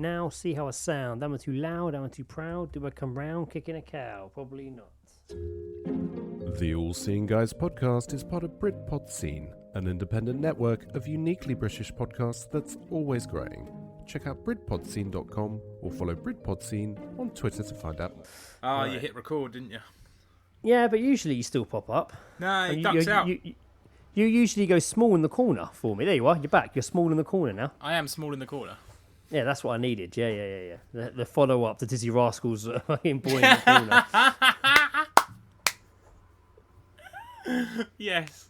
Now see how I sound. Am I too loud? Am I too proud? Do I come round kicking a cow? Probably not. The All Seeing Guys podcast is part of Britpod Scene, an independent network of uniquely British podcasts that's always growing. Check out BritpodScene.com or follow Britpod Scene on Twitter to find out more. Ah, you hit record, didn't you? Yeah, but usually you still pop up. No, it ducks out. You usually go small in the corner for me. There you are. You're back. You're small in the corner now. I am small in the corner. Yeah, that's what I needed. Yeah. The follow-up to Dizzy Rascals fucking boy in the corner. Yes.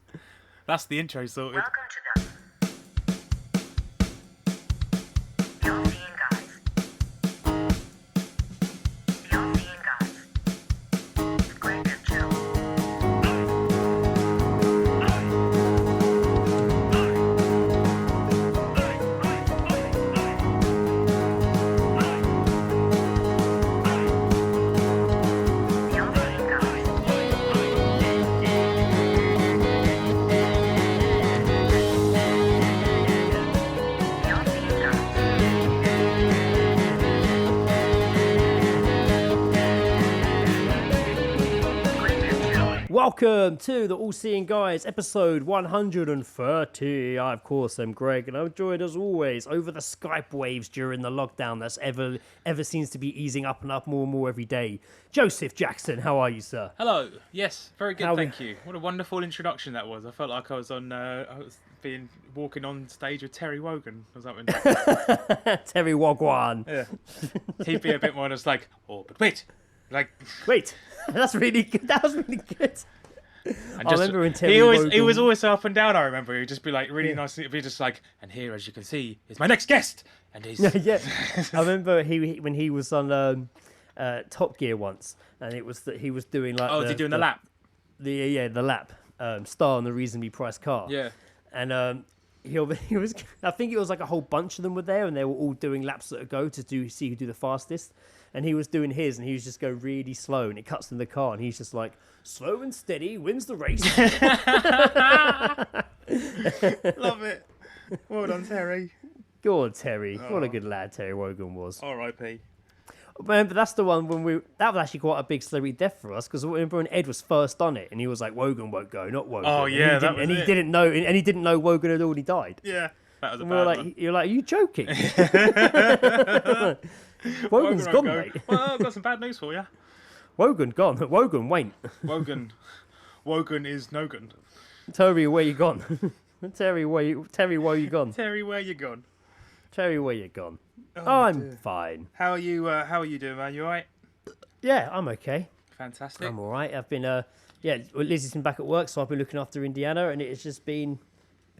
That's the intro sorted. Welcome to the All Seeing Guys. The All Seeing Guys. With Greg and Joe. The All Seeing Guys. The All Seeing Guys. Greg and Joe. Welcome to the All Seeing Guys, episode 130. I, of course, am Greg, and I'm joined as always over the Skype waves during the lockdown that's ever seems to be easing up and up more and more every day. Joseph Jackson, how are you, sir? Hello. Yes, very good. How- Thank you. What a wonderful introduction that was. I felt like I was on. Walking on stage with Terry Wogan or something. Terry Wagwan. Yeah. He'd be a bit more just like, oh, but wait, like. Wait, that's really good. That was really good. And I remember when Terry he Wogan... was always up and down. I remember he'd just be like really nice. He'd be just like, and here, as you can see, is my next guest, and he's Yeah, I remember when he was on Top Gear once, and it was that he was doing like is he doing the lap? the lap star on the reasonably priced car. Yeah. And he was I think it was like a whole bunch of them were there, and they were all doing laps at a go to see who do the fastest. And he was doing his, and he was just going really slow, and it cuts in the car, and he's just like, slow and steady wins the race. Love it. Well done, Terry. Go on, Terry. What a good lad Terry Wogan was. R.I.P. Remember, that's the one that was actually quite a big celebrity death for us, because remember when Ed was first on it, and he was like, Wogan won't go, not Wogan. Oh, yeah, and that was he it. didn't know Wogan had already died. Yeah, that was a And bad we were one. like, you're like, are you joking? Wogan's Wogan gone, won't mate. go. Well, I've got some bad news for you. Wogan gone. Wogan wain't. Wogan is no good. Terry, where you gone? Terry, where you gone? Terry, where you gone? Terry, where you gone? Oh, I'm dear. fine. How are you? How are you doing, man? You alright? Yeah, I'm okay. Fantastic. I'm all right. I've been, Lizzie's been back at work, so I've been looking after Indiana, and it's just been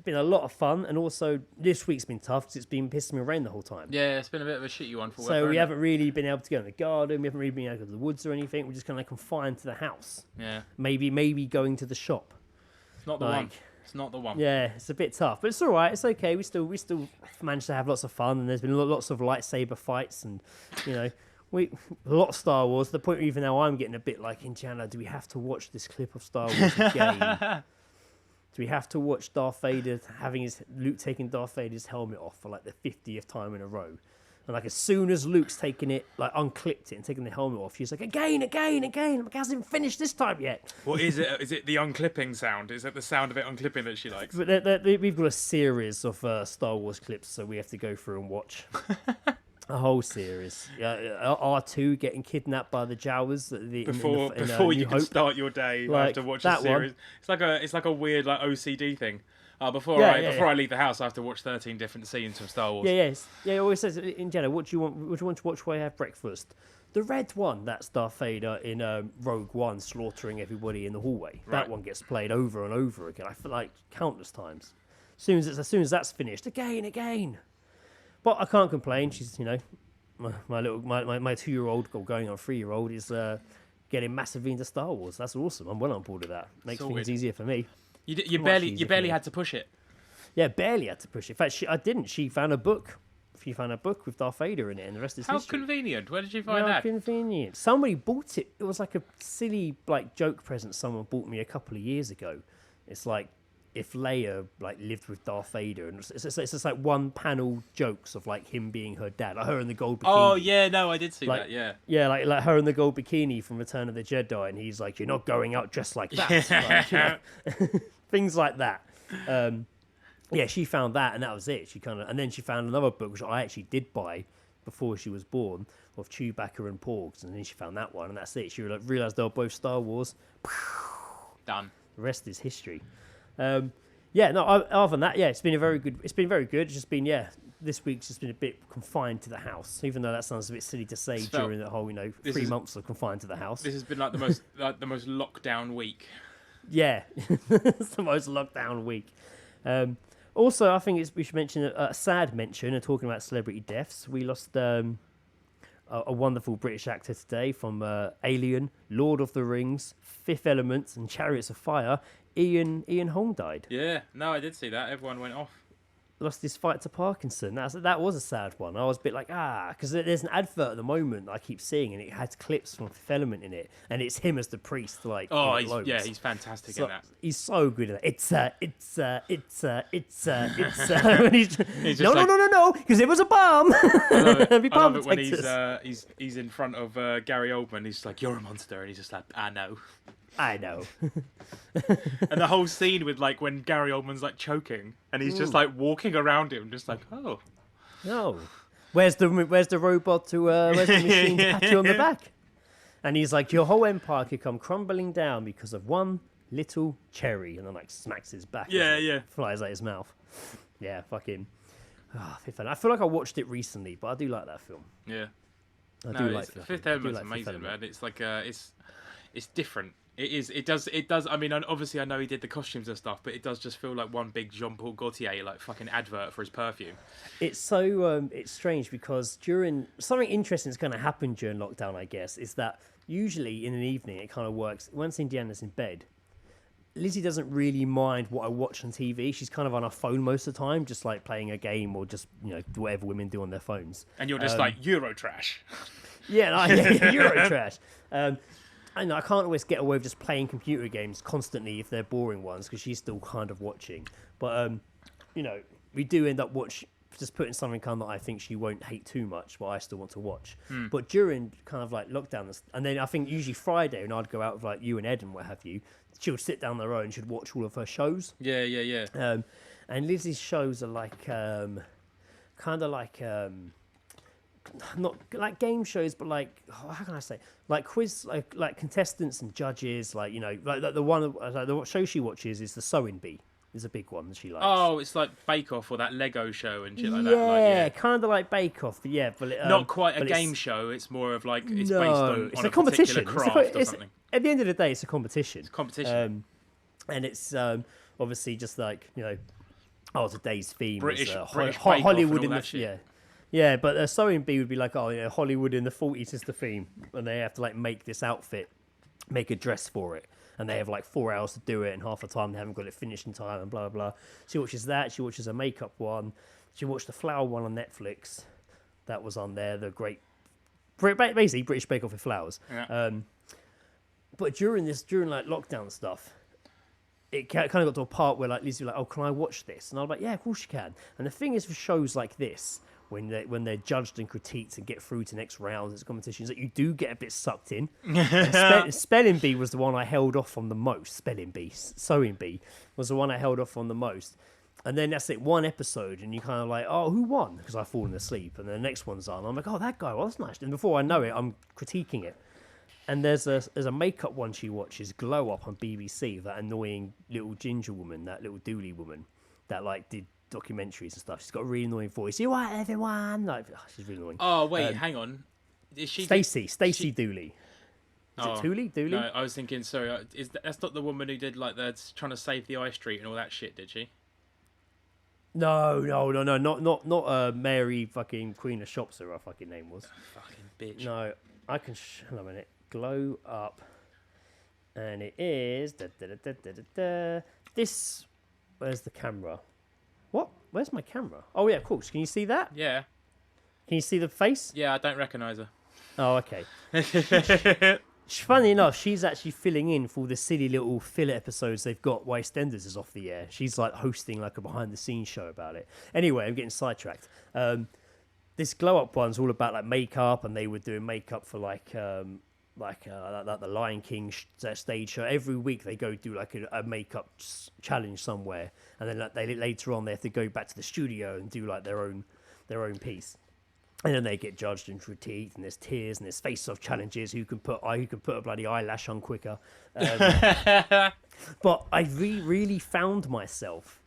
a lot of fun. And also, this week's been tough because it's been pissing with rain the whole time. Yeah, it's been a bit of a shitty one for So weather, we innit? haven't really been able to go in the garden. We haven't really been able to go to the woods or anything. We're just kind of confined to the house. Yeah, Maybe going to the shop. it's not the one. It's not the one. Yeah, it's a bit tough, but it's all right. It's okay. We still managed to have lots of fun, and there's been lots of lightsaber fights, and a lot of Star Wars. To the point where even now I'm getting a bit like, Indiana, do we have to watch this clip of Star Wars again? Do we have to watch Darth Vader Luke taking Darth Vader's helmet off for like the 50th time in a row? And like as soon as Luke's taken it, like unclipped it and taken the helmet off, she's like, again. I'm like, it hasn't finished this time yet. What is it? Is it the unclipping sound? Is it the sound of it unclipping that she likes? But we've got a series of Star Wars clips, so we have to go through and watch a whole series. R2 getting kidnapped by the Jawas Before you can start your day, I have to watch a that series. It's like a weird like OCD thing. Before I leave the house, I have to watch 13 different scenes from Star Wars. Yeah. It always says in general, what do you want to watch while you have breakfast? The red one, that's Darth Vader in Rogue One slaughtering everybody in the hallway. Right. That one ggets played over and over again. I feel like countless times. As soon as that's finished, again. But I can't complain. She's my 2-year-old, or going on 3-year-old, is getting massively into Star Wars. That's awesome. I'm well on board with that. Makes Sorted. things easier for me. You Much easier for barely me. had to push it. Yeah, barely had to push it. In fact, I didn't. She found a book. She found a book with Darth Vader in it, and the rest is How history. convenient. Where did you find How that? convenient. Somebody bought it. It was like a silly joke present someone bought me a couple of years ago. It's like if Leia like lived with Darth Vader, and it's just like one panel jokes of like him being her dad, like her in the gold bikini. Oh yeah, no, I did see Like, that. Yeah. Yeah, like her in the gold bikini from Return of the Jedi, and he's like, "You're not going out dressed like that." Like, you know, things like that. Yeah, she found that, and that was it. And then she found another book which I actually did buy before she was born, of Chewbacca and Porgs, and then she found that one, and that's it. She realized they were both Star Wars. Done. The rest is history. Yeah, no. Other than that, yeah, it's been very good. It's just been this week's just been a bit confined to the house, even though that sounds a bit silly to say during the whole 3 months of confined to the house. This has been like the most lockdown week. Yeah, it's the most lockdown week. Also, I think we should mention a sad mention, and talking about celebrity deaths. We lost a wonderful British actor today from Alien, Lord of the Rings, Fifth Element, and Chariots of Fire. Ian Holm died. Yeah, no, I did see that. Everyone went off. Lost his fight to Parkinson. That was a sad one. I was a bit like, because there's an advert at the moment that I keep seeing, and it has clips from Fifth Element in it, and it's him as the priest. Like, he's fantastic in that. He's so good at it. It's and he's no, because it was a bomb. I love it when he's in front of Gary Oldman. He's like, "You're a monster," and he's just like, "I know." And the whole scene with like when Gary Oldman's like choking and he's just like walking around him, just like, oh no, where's the robot to where's the machine to pat you on the back? And he's like, your whole empire could come crumbling down because of one little cherry, and then like smacks his back. Flies out his mouth. Yeah, fucking. I feel like I watched it recently, but I do like that film. Yeah, I do like Fifth Element's amazing, man. It's like it's different. It is. It does. I mean, obviously, I know he did the costumes and stuff, but it does just feel like one big Jean-Paul Gaultier, like fucking advert for his perfume. It's so it's strange because during something interesting that's going to happen during lockdown, I guess, is that usually in an evening it kind of works. Once Indiana's in bed, Lizzie doesn't really mind what I watch on TV. She's kind of on her phone most of the time, just like playing a game or just whatever women do on their phones. And you're just like Eurotrash. Eurotrash. I know I can't always get away with just playing computer games constantly if they're boring ones, because she's still kind of watching. But we do end up just putting something on that I think she won't hate too much, but I still want to watch. But during kind of like lockdown, and then I think usually Friday, and I'd go out with like you and Ed and what have you, she'll sit down there and she'd watch all of her shows. Yeah. And Lizzie's shows are like kind of like. Not like game shows, but like how can I say, like quiz, like contestants and judges, like like the one the show she watches is the Sewing Bee. Is a big one that she likes. Oh, it's like Bake Off or that Lego show and shit like that. Yeah, kind of like Bake Off, but not quite a game show. It's more of like it's based on a competition craft or something. At the end of the day, it's a competition. It's a competition, and it's obviously just like today's theme British Hollywood in the shit. Yeah, but a Sewing Bee would be like, Hollywood in the 40s is the theme, and they have to like make this outfit, make a dress for it, and they have like 4 hours to do it, and half the time they haven't got it finished in time, and blah blah blah. She watches that. She watches a makeup one. She watched the flower one on Netflix. That was on there. The great, basically British Bake Off with flowers. Yeah. But during like lockdown stuff, it kind of got to a part where like Lizzie was like, "Oh, can I watch this?" And I was like, "Yeah, of course you can." And the thing is, for shows like this, when they're judged and critiqued and get through to next rounds, it's competitions that you do get a bit sucked in. Spelling Bee was the one I held off on the most. Spelling Bee, Sewing Bee was the one I held off on the most. And then that's it, one episode, and you kind of like, oh, who won? Because I've fallen asleep. And then the next one's on. I'm like, oh, that guy, well, that's nice. And before I know it, I'm critiquing it. And there's a makeup one she watches, Glow Up on BBC, that annoying little ginger woman, that little dooley woman that like did documentaries and stuff. She's got a really annoying voice. You right, everyone? Like, she's really annoying. Oh wait, hang on. Is she Stacey Dooley? Is it Dooley? No, I was thinking. Sorry, that's not the woman who did like that's trying to save the Eye Street and all that shit, did she? No, not Mary fucking Queen of Shops, or her fucking name was. Fucking bitch. No, I can. Hold on a minute. Glow Up, and it is this. Where's the camera? What? Where's my camera? Oh yeah, of course. Can you see that? Yeah. Can you see the face? Yeah, I don't recognise her. Oh, okay. Funny enough, she's actually filling in for the silly little filler episodes they've got while EastEnders is off the air. She's like hosting like a behind-the-scenes show about it. Anyway, I'm getting sidetracked. This Glow Up one's all about like makeup, and they were doing makeup for like the Lion King stage show. Every week they go do like a makeup challenge somewhere, and then like, later on they have to go back to the studio and do like their own piece. And then they get judged and critiqued, and there's tears, and there's face-off challenges. Who can put a bloody eyelash on quicker? But I really found myself.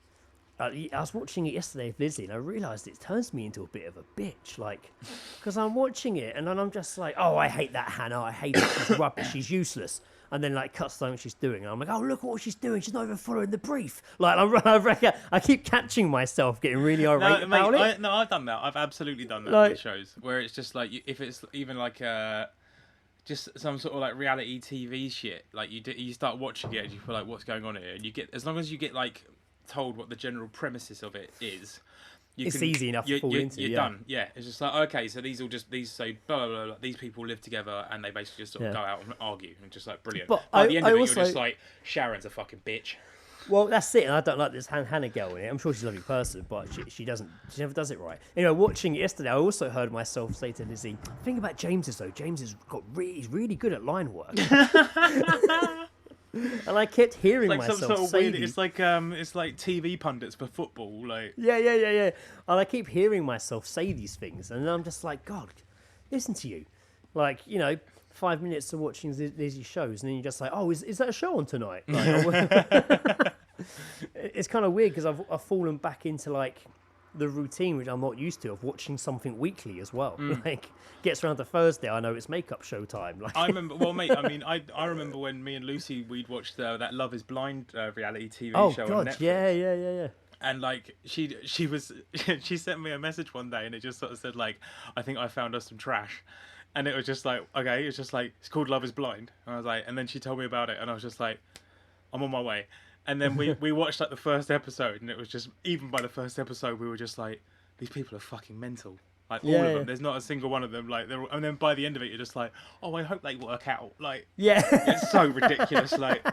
I was watching it yesterday with Lizzie, and I realised it turns me into a bit of a bitch. Like, because I'm watching it, and then I'm just like, oh, I hate that Hannah. I hate it. She's rubbish. She's useless. And then like cuts down what she's doing, and I'm like, oh, look at what she's doing. She's not even following the brief. Like, I keep catching myself getting really irate about it. No, I've done that. I've absolutely done that with shows where it's just like, if it's even like just some sort of like reality TV shit, like you start watching it and you feel like, what's going on here? And you get, as long as you get like told what the general premises of it is, it's easy enough to fall into. You're done. Yeah, it's just like, okay, so these say blah, blah, blah, blah, these people live together and they basically just sort of go out and argue, and just like brilliant. But at the end of it, you're just like, Sharon's a fucking bitch. Well, that's it, and I don't like this Hannah girl in it. I'm sure she's a lovely person, but she never does it right. Anyway, watching it yesterday, I also heard myself say to Lizzie, the thing about James is though, he's really good at line work. And I kept hearing myself some sort of say weird, it's like TV pundits for football, like yeah. And I keep hearing myself say these things, and I'm just like, God, listen to you. Like, 5 minutes of watching these shows, and then you're just like, oh, is that a show on tonight? Like, it's kind of weird because I've fallen back into like the routine, which I'm not used to, of watching something weekly as well. Like, gets around to Thursday, I know it's makeup show time. Like, I remember, well, mate, I mean, I remember when me and Lucy, we'd watched that Love is Blind reality TV show on Netflix. Yeah. And like she sent me a message one day, and it just sort of said like, I think I found us some trash. And it was just like, okay, it's just like, it's called Love is Blind. And I was like, and then she told me about it, and I was just like, I'm on my way. And then we watched like the first episode, and it was just, even by the first episode, we were just like, these people are fucking mental. Like, all of them. There's not a single one of them. Like, and then by the end of it, you're just like, oh, I hope they work out. Like, it's so ridiculous. Like,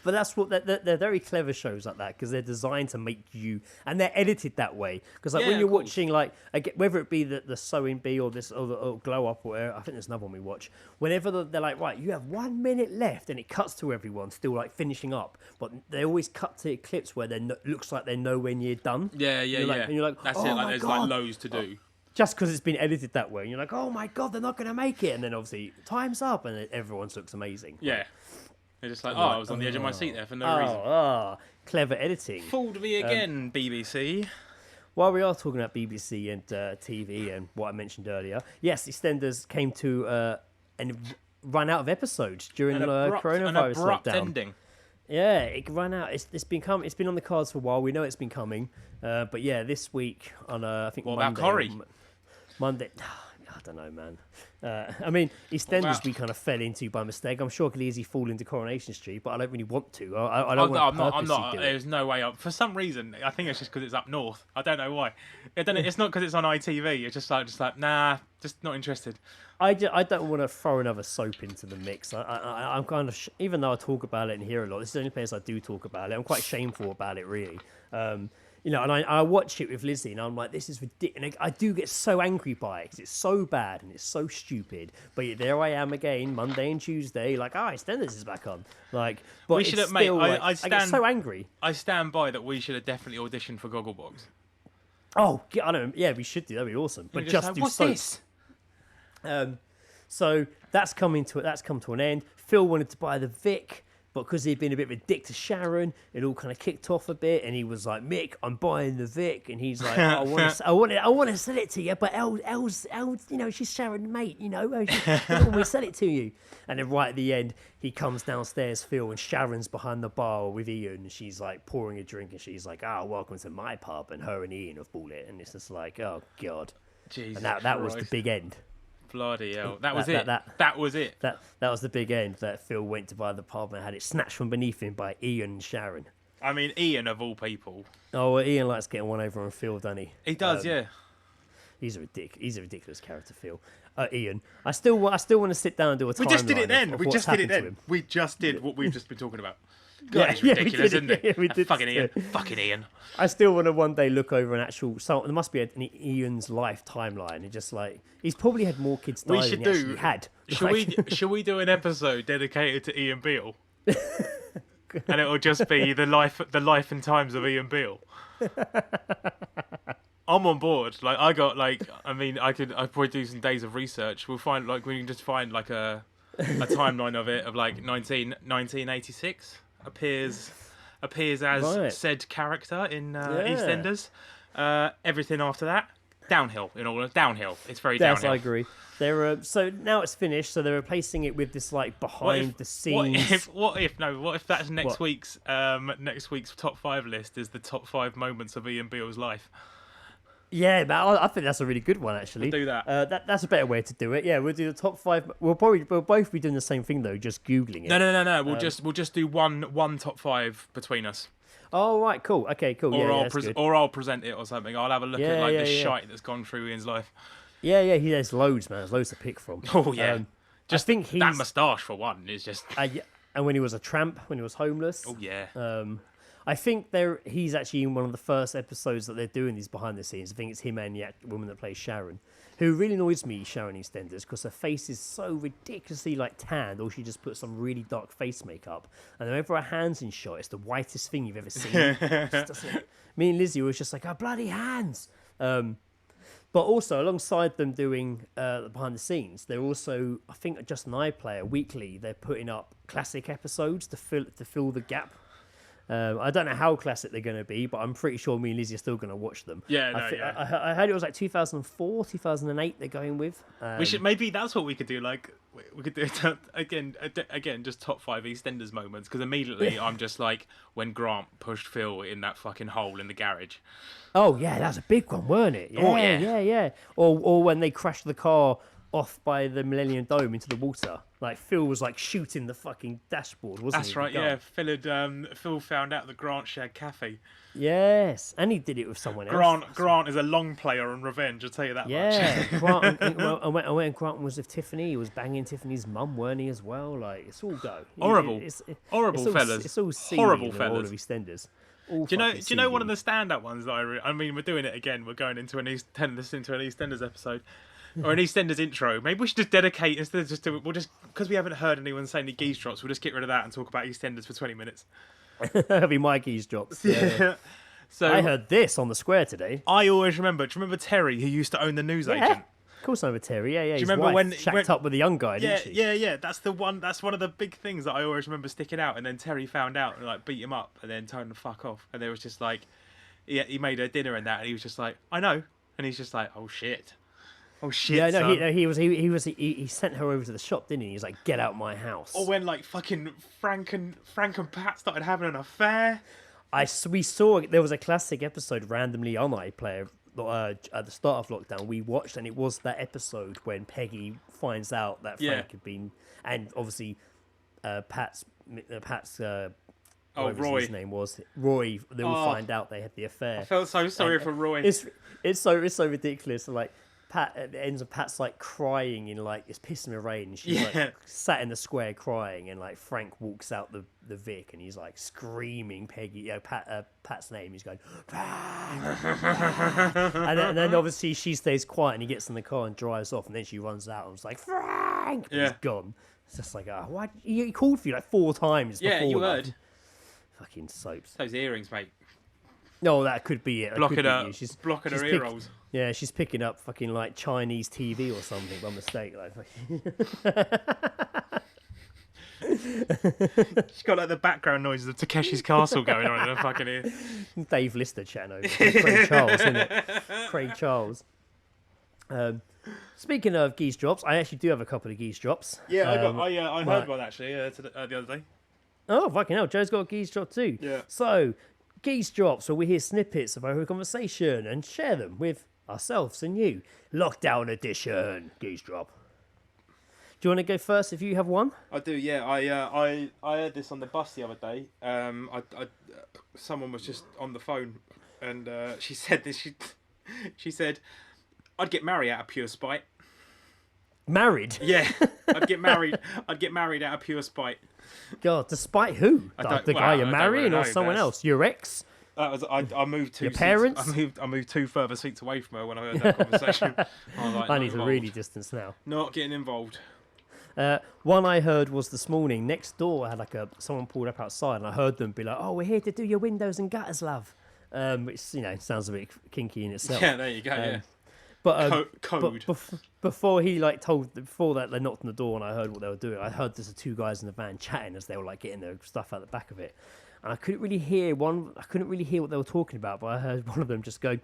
but that's what they're very clever shows like that, because they're designed to make you, and they're edited that way. Because like when you're watching, like, whether it be the Sewing Bee or this or Glow Up, or whatever, I think there's another one we watch. Whenever they're like, right, you have 1 minute left, and it cuts to everyone still like finishing up, but they always cut to clips where looks like they're nowhere near done. Yeah. And you're like, that's oh it. Like, my there's God. like loads to do. Just because it's been edited that way, and you're like, oh my God, they're not going to make it, and then obviously time's up, and everyone looks amazing. Yeah. They're just like, I was on the edge of my seat there for no reason. Clever editing. Fooled me again, BBC. While we are talking about BBC and TV and what I mentioned earlier, yes, EastEnders came to and ran out of episodes during the coronavirus abrupt lockdown. Ending. Yeah, it ran out. It's been on the cards for a while. We know it's been coming, but yeah, this week on I think what Monday. About Corrie? Monday. I don't know, man. I mean, EastEnders we kind of fell into by mistake. I'm sure I could easily fall into Coronation Street, but I don't really want to. I don't want to purposely do it. There's no way up. For some reason, I think it's just because it's up north. I don't know why. It's not because it's on ITV. It's just like, nah, just not interested. I don't want to throw another soap into the mix. I'm kind of, even though I talk about it and hear a lot, this is the only place I do talk about it. I'm quite shameful about it, really. And I watch it with Lizzie, and I'm like, this is ridiculous. And I do get so angry by it, because it's so bad and it's so stupid. But yet there I am again, Monday and Tuesday, like, EastEnders is back on. Like, but we should have, mate. I get so angry. I stand by that. We should have definitely auditioned for Gogglebox. Oh, I don't know. Yeah, we should do. That'd be awesome. But just do what's soaps. This? So that's come to an end. Phil wanted to buy the Vic, but because he'd been a bit of a dick to Sharon, it all kind of kicked off a bit, and he was like, "Mick, I'm buying the Vic," and he's like, "I want to sell it to you, but Elle's, she's Sharon's mate, she doesn't want to sell it to you." And then right at the end, he comes downstairs, Phil, and Sharon's behind the bar with Ian, and she's like pouring a drink, and she's like, "Welcome to my pub," and her and Ian have bought it, and it's just like, oh God. Jesus and that was the big end. Bloody hell. That was it. That was it. That was the big end, that Phil went to buy the pub and had it snatched from beneath him by Ian and Sharon. I mean, Ian of all people. Oh, well, Ian likes getting one over on Phil, doesn't he? He does, yeah. He's a ridiculous character, Phil. Ian, I still want to sit down and do a timeline. We just did it then. Of We what's just did it happened to then. him. We just did what we've just been talking about. God, Yeah, it's yeah, we ridiculous, did isn't it. it? Yeah, we did Fucking Ian. it. Fucking Ian. I still want to one day look over an actual. So there must be an Ian's life timeline. And just like he's probably had more kids die than he actually had. Should we do an episode dedicated to Ian Beale? And it'll just be the life and times of Ian Beale. I'm on board. Like I probably do some days of research. We can just find like a timeline of it of like 1986 appears as said character in EastEnders. Everything after that downhill. Downhill. It's very Yes, downhill. I agree. So now it's finished. So they're replacing it with this like behind the scenes. What if that's next week's top 5 list is the top 5 moments of Ian Beale's life? Yeah, but I think that's a really good one actually. We'll do that. That's a better way to do it. Yeah, we'll do the top 5. We'll both be doing the same thing though, just googling it. No. We'll just do one top 5 between us. Oh right, cool. Okay, cool. Or I'll present it or something. I'll have a look at the shite that's gone through Ian's life. Yeah. There's loads, man. There's loads to pick from. Oh yeah. I think that moustache for one is just. And when he was a tramp, when he was homeless. Oh yeah. I think he's actually in one of the first episodes that they're doing these behind the scenes. I think it's him and the woman that plays Sharon, who really annoys me, Sharon EastEnders, because her face is so ridiculously like tanned, or she just puts some really dark face makeup. And whenever her hand's in shot, it's the whitest thing you've ever seen. Me and Lizzie was just like, oh, bloody hands. But also, alongside them doing the behind the scenes, they're also, I think Justin and I play weekly, they're putting up classic episodes to fill the gap. I don't know how classic they're going to be, but I'm pretty sure me and Lizzie are still going to watch them. I heard it was like 2004, 2008 they're going with. Maybe that's what we could do. Like we could do again, just top 5 EastEnders moments. Because immediately I'm just like when Grant pushed Phil in that fucking hole in the garage. Oh yeah, that was a big one, weren't it? Yeah. Or when they crashed the car off by the Millennium Dome into the water. Like Phil was like shooting the fucking dashboard, wasn't he? That's right, yeah. Phil found out that Grant shared Kathy. Yes, and he did it with someone else. Grant is a long player on revenge, I'll tell you that much. Yeah, when Grant was with Tiffany, he was banging Tiffany's mum, weren't he, as well? Like, it's all go. Horrible. Horrible fellas. It's all seedy Horrible in the fellas. world of EastEnders. Do you know one of the stand-up ones that I mean, we're doing it again. We're going into an EastEnders episode. Or an EastEnders intro. Maybe we should just dedicate instead of because we haven't heard anyone say any Geezdrops, we'll just get rid of that and talk about EastEnders for 20 minutes. That'll be my Geezdrops. Yeah. So I heard this on the square today. I always remember. Do you remember Terry, who used to own the news agent? Of course, I remember Terry. Yeah. Do you remember when shacked up with a young guy? Didn't she? Yeah. That's the one. That's one of the big things that I always remember sticking out. And then Terry found out and like beat him up and then told him to fuck off. And there was just like, he made her dinner and that, and he was just like, I know. And he's just like, oh shit. Oh shit! Yeah, no, he sent her over to the shop, didn't he? He was like, "Get out my house." Or when like fucking Frank and Pat started having an affair. We saw there was a classic episode randomly on iPlayer at the start of lockdown. We watched, and it was that episode when Peggy finds out that Frank had been, and obviously Pat's Roy. His name was Roy. They all find out they had the affair. I felt so sorry for Roy. It's so ridiculous. Like. Pat's like crying in like it's pissing with rain. And she's like sat in the square crying, and like Frank walks out the Vic, and he's like screaming Peggy, Pat's name. He's going, and then obviously she stays quiet, and he gets in the car and drives off, and then she runs out and was like Frank, and he's gone. It's just like, why? He called for you like 4 times. Yeah, before you that. heard. Fucking soaps. Those earrings, mate. No, that could be it. Blocking her ear rolls. Yeah, she's picking up fucking like Chinese TV or something by mistake. Like, she's got like the background noises of Takeshi's Castle going on in her fucking ear. Dave Lister chatting over. Craig Charles, isn't it? Craig Charles. Speaking of Geezdrops, I actually do have a couple of Geezdrops. Yeah, I heard one actually the other day. Oh fucking hell, Joe's got a Geezdrop too. Yeah. So Geezdrops, where we hear snippets of our conversation and share them with ourselves and you. Lockdown edition Geezdrop. Do you want to go first if you have one? I do, yeah. I heard this on the bus the other day. Someone was just on the phone and she said this. She said, I'd get married out of pure spite. Married? Yeah, I'd get married. I'd get married out of pure spite. God, despite who? The guy you're marrying or someone else? Your ex? That was I moved two. Your parents? I moved 2 further seats away from her when I heard that conversation. I was like, I need to really distance now. Not getting involved. One I heard was this morning. Next door, I had someone pulled up outside, and I heard them be like, "Oh, we're here to do your windows and gutters, love." Which sounds a bit kinky in itself. Yeah, there you go. Yeah. But code. Before that they knocked on the door and I heard what they were doing. I heard there's 2 guys in the van chatting as they were like getting their stuff out the back of it, and I couldn't really hear what they were talking about. But I heard one of them just go,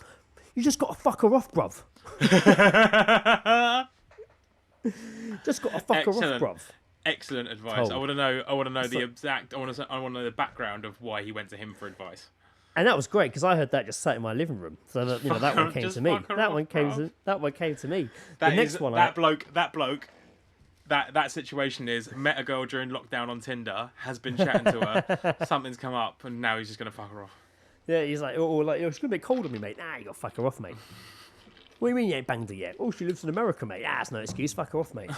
"You just got to fuck her off, bruv." Just got to fuck her off, bruv. Excellent advice. Cold. I want to know. I want to know the exact. I want to know the background of why he went to him for advice. And that was great because I heard that just sat in my living room. So that, that one came to me. That one came to me. That situation is met a girl during lockdown on Tinder, has been chatting to her, something's come up, and now he's just gonna fuck her off. Yeah, he's like, oh, like, it's gonna be cold on me, mate. Nah, you gotta fuck her off, mate. What do you mean you ain't banged her yet? Oh, she lives in America, mate. Ah, that's no excuse. Fuck her off, mate.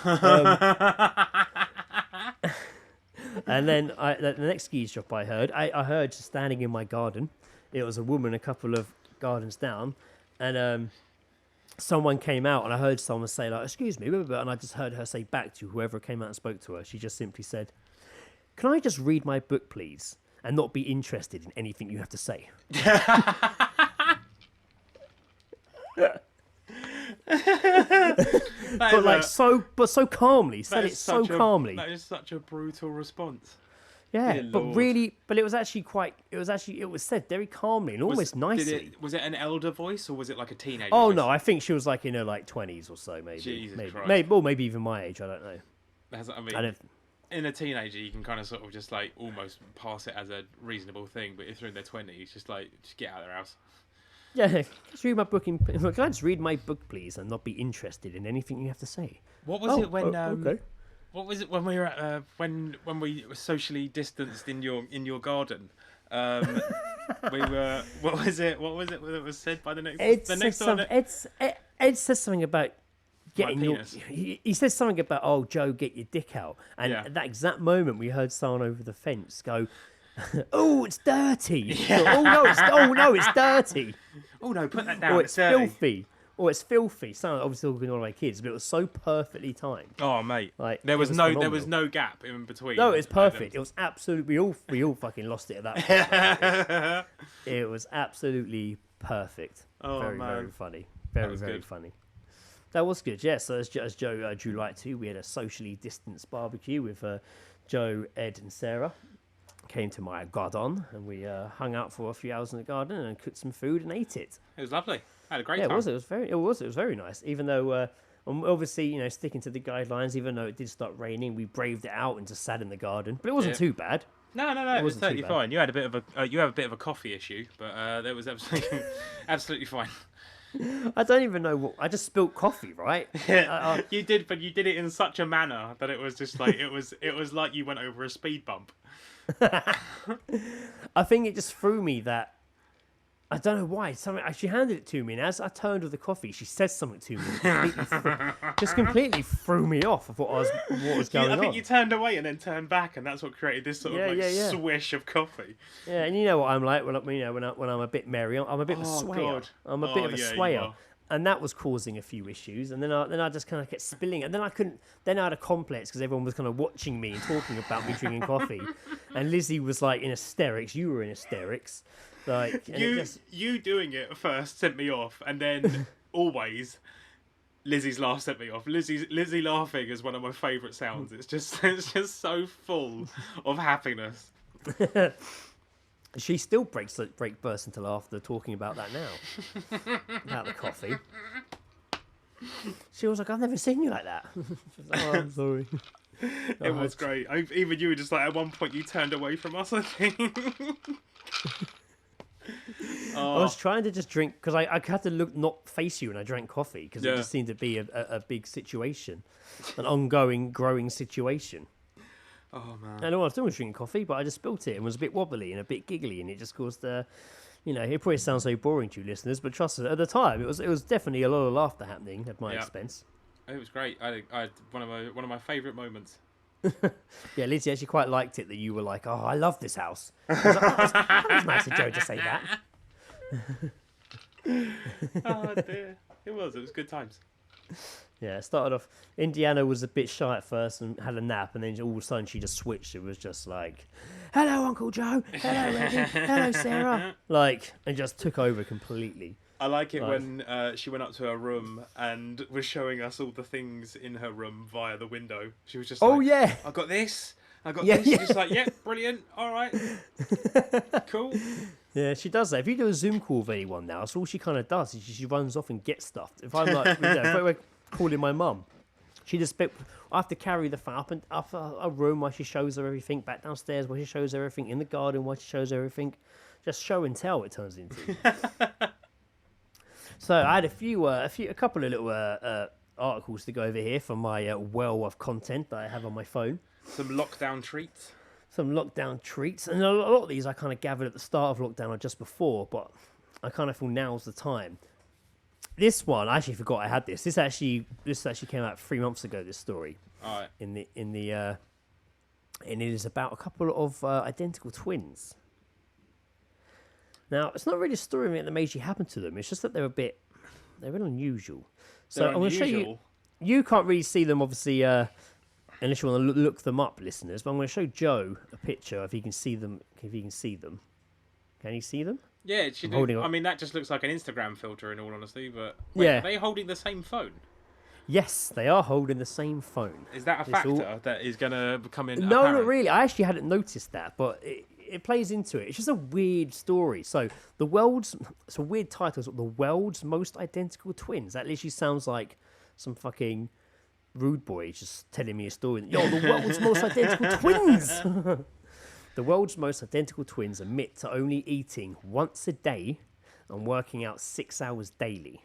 And then the next Geezdrop I heard just standing in my garden. It was a woman a couple of gardens down, and someone came out, and I heard someone say like, "Excuse me," and I just heard her say back to whoever came out and spoke to her. She just simply said, "Can I just read my book, please, and not be interested in anything you have to say?" But so calmly. Said it so calmly. That is such a brutal response. Yeah, Dear but Lord. really, but it was said very calmly and almost nicely. Was it an elder voice or was it like a teenager? Oh voice? no, I think she was like in her like 20s or so, maybe. Jesus Christ. Maybe even my age. I don't know. In a teenager, you can kind of sort of just like almost pass it as a reasonable thing, but if they're in their 20s, just get out of their house. Yeah, just read my book. Can I just read my book, please, and not be interested in anything you have to say? What was it when? Okay. What was it when we were at, when we were socially distanced in your garden? We were. What was it that was said by the next? Ed says something about getting your. He says something about, "Oh, Joe, get your dick out," and at that exact moment, we heard someone over the fence go, "Oh, it's dirty." Yeah. Oh no, it's dirty. Oh no, put that down. Or it's filthy. Or it's filthy. Someone obviously talking to one of my kids, but it was so perfectly timed. Oh mate, like there was no gap in between. No, it's perfect. It was absolutely. We all fucking lost it at that point. It was absolutely perfect. Oh very, man, very funny. Very good. Funny. That was good. Yeah. So as Joe drew light to, we had a socially distanced barbecue with Joe, Ed, and Sarah. Came to my garden and we hung out for a few hours in the garden and cooked some food and ate it. It was lovely. I had a great time. It was very nice. Even though obviously sticking to the guidelines, even though it did start raining, we braved it out and just sat in the garden. But it wasn't too bad. No, it was totally fine. You had a bit of a coffee issue, but that was absolutely fine. I don't even know what. I just spilt coffee, right? Yeah, you did, but you did it in such a manner that it was just like it was like you went over a speed bump. I think it just threw me that. I don't know why. She handed it to me, and as I turned with the coffee, she said something to me. Just completely threw me off of what was going on. I think you turned away and then turned back, and that's what created this sort of swish of coffee. Yeah, and you know what I'm like when I'm a bit merry. I'm a bit of a swayer. God. I'm a bit of a swayer. And that was causing a few issues, and then I just kind of kept spilling it, and then I couldn't. Then I had a complex because everyone was kind of watching me and talking about me drinking coffee, and Lizzie was like in hysterics. You were in hysterics, like you doing it first sent me off, and then always Lizzie's laugh sent me off. Lizzie laughing is one of my favourite sounds. It's just so full of happiness. She still bursts into laughter talking about that now. About the coffee. She was like, "I've never seen you like that." She was like, "Oh, I'm sorry." It was great. Even you were just like, at one point you turned away from us, I think. I was trying to just drink, because I had to not face you when I drank coffee, because it just seemed to be a big situation. An ongoing, growing situation. Oh man! And all I was doing was drinking coffee, but I just spilt it and was a bit wobbly and a bit giggly, and it just caused it probably sounds so boring to you listeners, but trust us, at the time it was definitely a lot of laughter happening at my expense. It was great. I had one of my favourite moments. Yeah, Lizzie actually quite liked it that you were like, "Oh, I love this house." I was like, that was nice of Joe to say that. Oh dear, it was good times. Yeah, it started off. Indiana was a bit shy at first and had a nap, and then all of a sudden she just switched. It was just like, "Hello, Uncle Joe. Hello, Eddie. Hello, Sarah." And just took over completely. I like it when she went up to her room and was showing us all the things in her room via the window. She was just Oh like, yeah, I got this. I got this. Yeah. Just like, yeah, brilliant. All right, cool. Yeah, she does that. If you do a Zoom call with anyone now, that's all she kind of does. Is she runs off and gets stuff. If I'm like, if we're calling my mum, she just I have to carry the phone up a room while she shows her everything, back downstairs while she shows her everything, in the garden while she shows her everything. Just show and tell. It turns into. So I had a couple of little articles to go over here from my well of content that I have on my phone. Some lockdown treats. Some lockdown treats, and a lot of these I kind of gathered at the start of lockdown or just before, but I kind of feel now's the time. This one, I actually forgot I had this. This actually came out 3 months ago. This story, All right. and it is about a couple of identical twins. Now, it's not really a story that majorly happened to them. It's just that they're a bit unusual. So I'm going to show you. You can't really see them, obviously, unless you want to look them up, listeners. But I'm going to show Joe a picture if he can see them. Can you see them? Yeah, it should. I mean, that just looks like an Instagram filter, in all honesty. But wait, yeah, are they holding the same phone? Yes, they are holding the same phone. Is that a factor that is going to come in? No, apparent? not really. I actually hadn't noticed that, but it plays into it. It's just a weird story. So it's a weird title. It's the world's most identical twins. That literally sounds like some fucking rude boy just telling me a story. Yo, the world's most identical twins. The world's most identical twins admit to only eating once a day and working out 6 hours daily.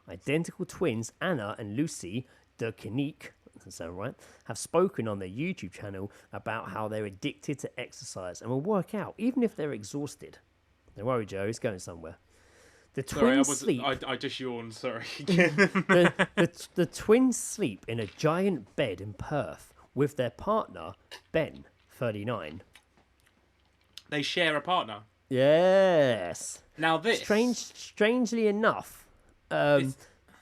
Identical twins Anna and Lucy de Kinique, doesn't sound right, have spoken on their YouTube channel about how they're addicted to exercise and will work out even if they're exhausted. Don't worry, Joe, he's going somewhere. The twins sleep. I just yawned. Sorry. the twins sleep in a giant bed in Perth with their partner Ben, 39. They share a partner. Yes. Now this strangely enough, the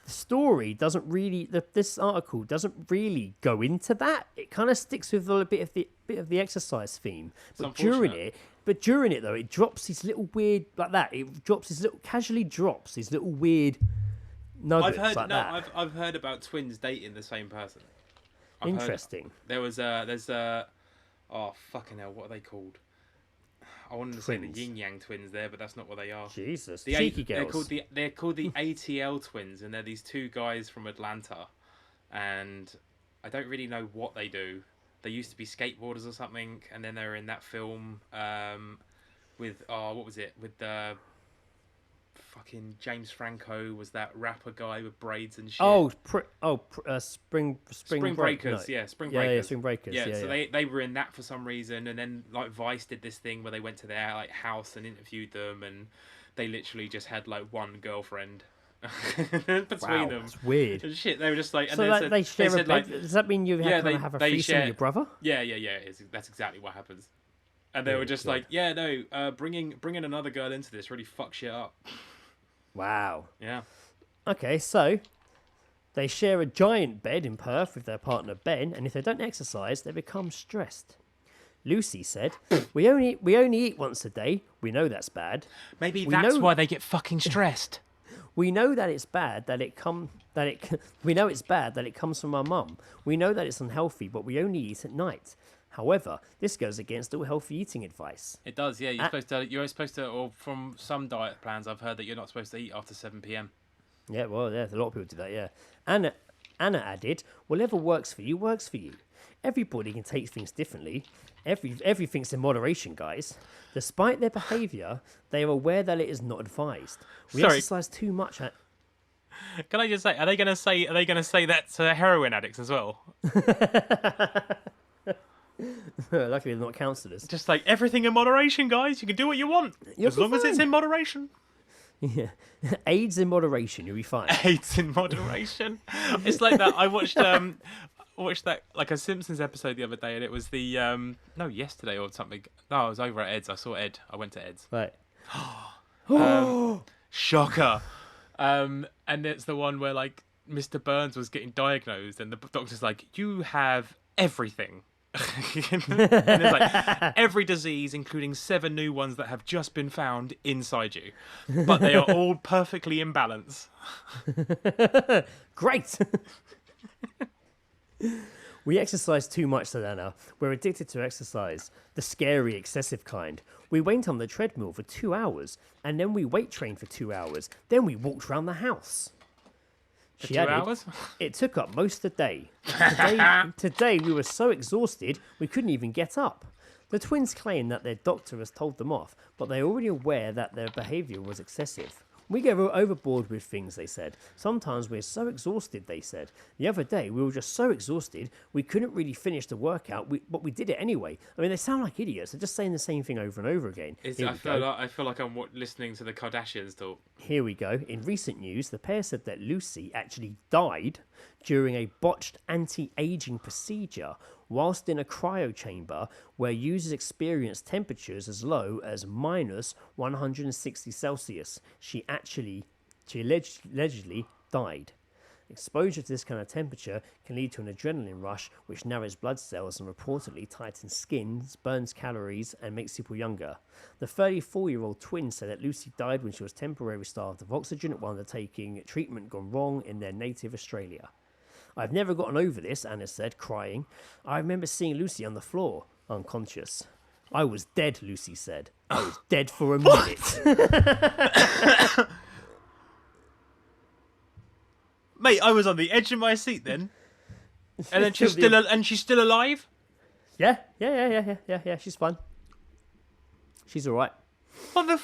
story doesn't really. This article doesn't really go into that. It kind of sticks with a bit of the exercise theme. But during it though, it drops these little weird like that. It drops these little casually drops these little weird nuggets that. I've heard about twins dating the same person. Interesting. There's oh fucking hell, what are they called? I wanted to say the yin yang twins there, but that's not what they are. Jesus, the cheeky girls. They're called the ATL twins, and they're these two guys from Atlanta, and I don't really know what they do. They used to be skateboarders or something, and then they were in that film with what was it? With the fucking James Franco was that rapper guy with braids and shit. Spring Breakers. No. Yeah, Spring Breakers. Yeah, Spring Breakers. Yeah, so they were in that for some reason, and then like Vice did this thing where they went to their like house and interviewed them, and they literally just had like one girlfriend between them. That's weird. And shit, they were just like. So and they share a bed. Like, does that mean you have a threesome with your brother? Yeah. That's exactly what happens. And they were just like, yeah, no, bringing another girl into this really fucks shit up. Wow. Yeah. Okay, so they share a giant bed in Perth with their partner Ben, and if they don't exercise, they become stressed. Lucy said, "We only eat once a day. We know that's bad. Maybe that's why they get fucking stressed. We know that it's bad we know it's bad that it comes from our mum. We know that it's unhealthy, but we only eat at night. However, this goes against all healthy eating advice." It does, yeah. You're supposed to, or from some diet plans, I've heard that you're not supposed to eat after 7 p.m. Yeah, well, yeah, a lot of people do that, yeah. Anna added, "Whatever works for you, works for you. Everybody can take things differently. Everything's in moderation, guys. Despite their behaviour, they are aware that it is not advised. We exercise too much." Can I just say, are they going to say that to heroin addicts as well? Luckily, they're not counsellors. Just like everything in moderation, guys. You can do what you want You'll as be long as it's fine. in moderation. Yeah, AIDS in moderation, you'll be fine. AIDS in moderation. It's like that. I watched that like a Simpsons episode the other day, and it was the yesterday or something. No, I was over at Ed's. I saw Ed. I went to Ed's. Right. Shocker. And it's the one where like Mr. Burns was getting diagnosed, and the doctor's like, "You have everything." And it's like every disease, including 7 new ones that have just been found inside you, but they are all perfectly in balance. Great. We exercise too much, said Anna. We're addicted to exercise, the scary, excessive kind. We went on the treadmill for 2 hours, and then we weight trained for 2 hours. Then we walked around the house. For She 2 added, hours? It took up most of the day. Today we were so exhausted we couldn't even get up. The twins claim that their doctor has told them off, but they're already aware that their behaviour was excessive. We get overboard with things, they said. Sometimes we're so exhausted, they said. The other day, we were just so exhausted, we couldn't really finish the workout, but we did it anyway. I mean, they sound like idiots. They're just saying the same thing over and over again. I feel like I'm listening to the Kardashians talk. Here we go. In recent news, the pair said that Lucy actually died during a botched anti-aging procedure whilst in a cryo chamber where users experienced temperatures as low as minus 160 Celsius. She allegedly died. Exposure to this kind of temperature can lead to an adrenaline rush, which narrows blood cells and reportedly tightens skin, burns calories, and makes people younger. The 34-year-old twin said that Lucy died when she was temporarily starved of oxygen while undertaking treatment gone wrong in their native Australia. I've never gotten over this, Anna said, crying. I remember seeing Lucy on the floor, unconscious. I was dead, Lucy said. I was dead for a minute. Mate, I was on the edge of my seat then. And then she's still alive? Yeah, she's fine. She's all right. What the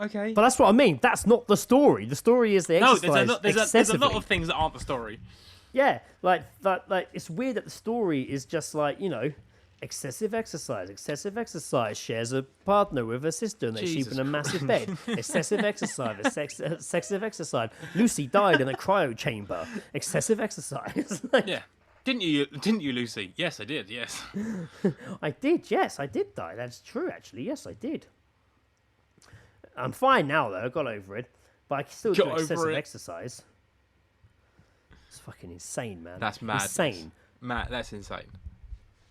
Okay. But that's what I mean. That's not the story. The story is they exercise there's a lot of things that aren't the story. Yeah, like it's weird that the story is just like, excessive exercise. Excessive exercise shares a partner with her sister and they sleep in a massive bed. Excessive exercise. Excessive exercise. Lucy died in a cryo chamber. Excessive exercise. Yeah. Didn't you, Lucy? Yes, I did, yes. I did, yes, I did die. That's true, actually. Yes, I did. I'm fine now, though. I got over it. But I can still do excessive exercise. It's fucking insane, man. That's mad. Insane. Matt, that's insane.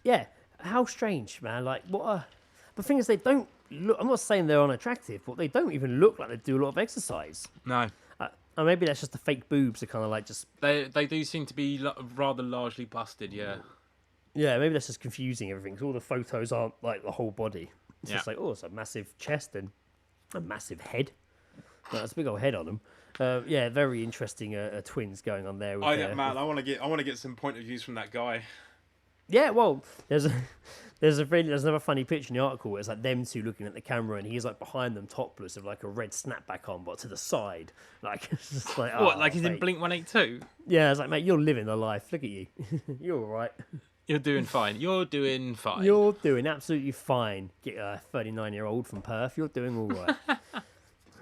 Yeah. How strange, man. Like, the thing is, they don't look... I'm not saying they're unattractive, but they don't even look like they do a lot of exercise. No. Or maybe that's just the fake boobs are kind of like just... They do seem to be rather largely busted, yeah. Yeah, maybe that's just confusing everything, because all the photos aren't like the whole body. It's just like, it's a massive chest and a massive head. There's a big old head on them. Yeah, very interesting twins going on there. Matt, I want to get some point of views from that guy. Yeah, well, there's another funny picture in the article where it's like them two looking at the camera and he's like behind them topless with like a red snapback on, but to the side. Like, it's just like, what, like he's in Blink 182? Yeah, it's like, mate, you're living the life. Look at you. You're all right. You're doing fine. You're doing fine. You're doing absolutely fine. Get a 39-year-old from Perth. You're doing all right.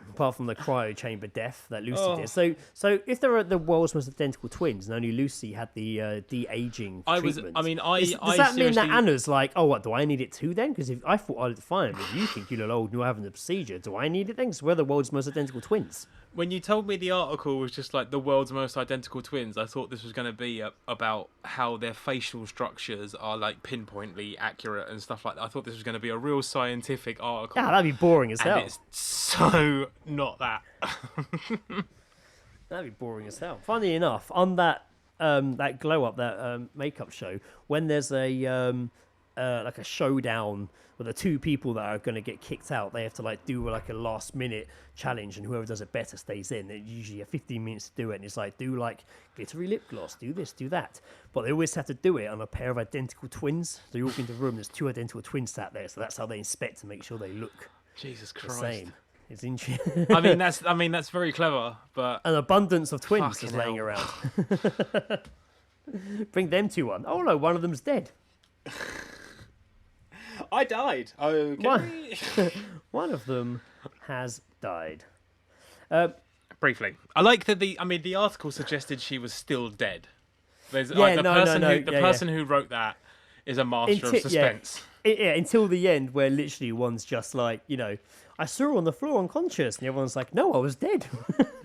Apart from the cryo chamber death that Lucy did. So if there are the world's most identical twins and only Lucy had the de-aging treatment... Does that mean that Anna's like, oh, what, do I need it too then? Because if I thought I looked fine, but you think you look old and you're having the procedure, do I need it then? Because we're the world's most identical twins. When you told me the article was just like the world's most identical twins, I thought this was going to be about how their facial structures are like pinpointly accurate and stuff like that. I thought this was going to be a real scientific article. Yeah, that'd be boring as hell. And it's so not that. That'd be boring as hell. Funny enough, on that glow up, that makeup show, when there's a like a showdown with the two people that are going to get kicked out, they have to like do like a last minute challenge, and whoever does it better stays in. They usually have 15 minutes to do it, and it's like, do like glittery lip gloss, do this, do that. But they always have to do it on a pair of identical twins. So you walk into the room, there's two identical twins sat there, so that's how they inspect to make sure they look Jesus the Christ. same. It's interesting. I mean that's very clever, but an abundance of twins just Fucking laying hell. around. Bring them two on. Oh no, one of them's dead. I died. Okay. One of them has died. Briefly, I like that the article suggested she was still dead. There's Yeah, the no, person no, who the yeah, person who wrote that is a master of suspense. Yeah, until the end, where literally one's just like, I saw her on the floor unconscious, and the other one's like, no, I was dead.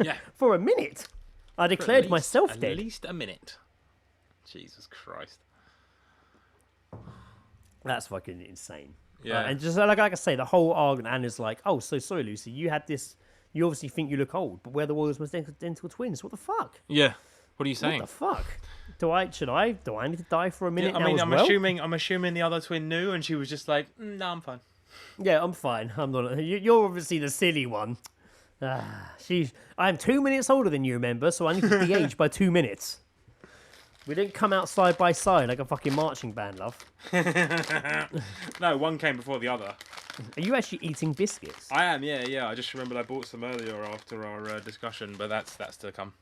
Yeah, For a minute. I declared myself dead. At least a minute. Jesus Christ. That's fucking insane. Yeah. And just like I say, the whole argument, Anna's like, oh, so sorry, Lucy, you had this, you obviously think you look old, but we're the world's most identical twins. What the fuck? Yeah. What are you saying? What the fuck? Do I need to die for a minute now I'm well? assuming the other twin knew, and she was just like, no, I'm fine. Yeah, I'm fine. I'm not. You're obviously the silly one. I'm 2 minutes older than you, remember? So I need to de-age by 2 minutes. We didn't come out side by side like a fucking marching band, love. No, one came before the other. Are you actually eating biscuits? I am, yeah. I just remembered I bought some earlier after our discussion, but that's to come.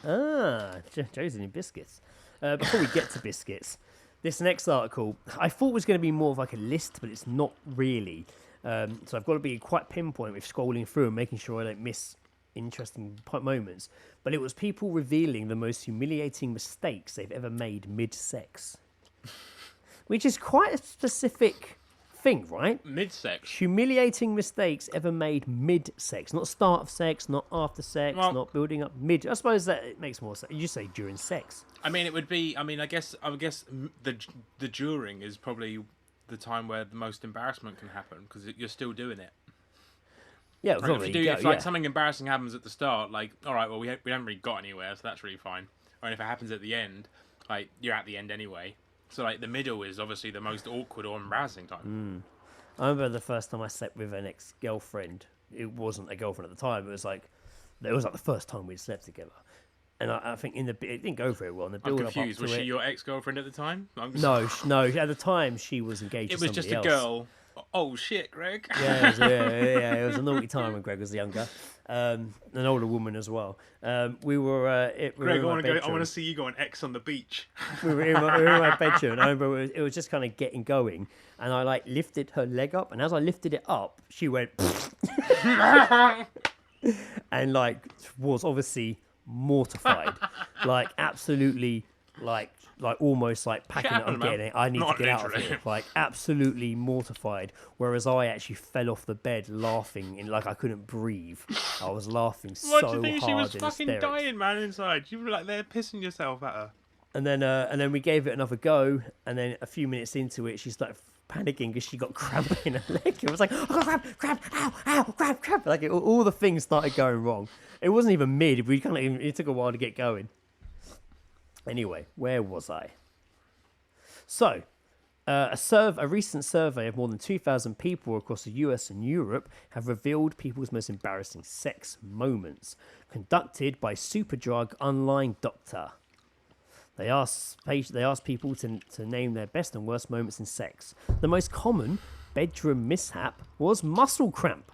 Joe's eating biscuits. Before we get to biscuits, this next article I thought was going to be more of like a list, but it's not really. So I've got to be quite pinpoint with scrolling through and making sure I don't miss interesting moments. But it was people revealing the most humiliating mistakes they've ever made mid-sex, which is quite a specific thing, right? Mid-sex. Humiliating mistakes ever made mid-sex, not start of sex, not after sex, not building up mid. I suppose that it makes more sense. You say during sex. I mean, it would be. I mean, I guess the during is probably the time where the most embarrassment can happen because you're still doing it. Yeah, Right, if something embarrassing happens at the start, like, all right, well, we haven't really got anywhere, so that's really fine. Or if it happens at the end, like, you're at the end anyway. So, like, the middle is obviously the most awkward or embarrassing time. I remember the first time I slept with an ex-girlfriend. It wasn't a girlfriend at the time. It was like the first time we'd slept together. And I think it didn't go very well. In the I'm build confused. Up to Was she it, your ex-girlfriend at the time? No. At the time, she was engaged to It was somebody just a else. girl. Oh, shit, Greg. Yeah, it was a naughty time when Greg was younger. An older woman as well. We were. Greg, I want to see you go on X on the beach. We were in my bedroom, and I remember it was just kind of getting going, and I like lifted her leg up, and as I lifted it up, she went, and like was obviously mortified, like absolutely, like almost like packing it. I'm getting it. I need to get out of here. Like absolutely mortified. Whereas I actually fell off the bed laughing, and like I couldn't breathe. I was laughing so hard. What do you think? She was in fucking hysterics. dying, man, inside. You were like there pissing yourself at her. And then we gave it another go, and then a few minutes into it, she started panicking because she got cramp in her leg. It was like, oh, cramp, ow, cramp. Like all the things started going wrong. It wasn't even mid. It took a while to get going. Anyway, where was I? So, a recent survey of more than 2,000 people across the US and Europe have revealed people's most embarrassing sex moments, conducted by Superdrug Online Doctor. They asked people to name their best and worst moments in sex. The most common bedroom mishap was muscle cramp.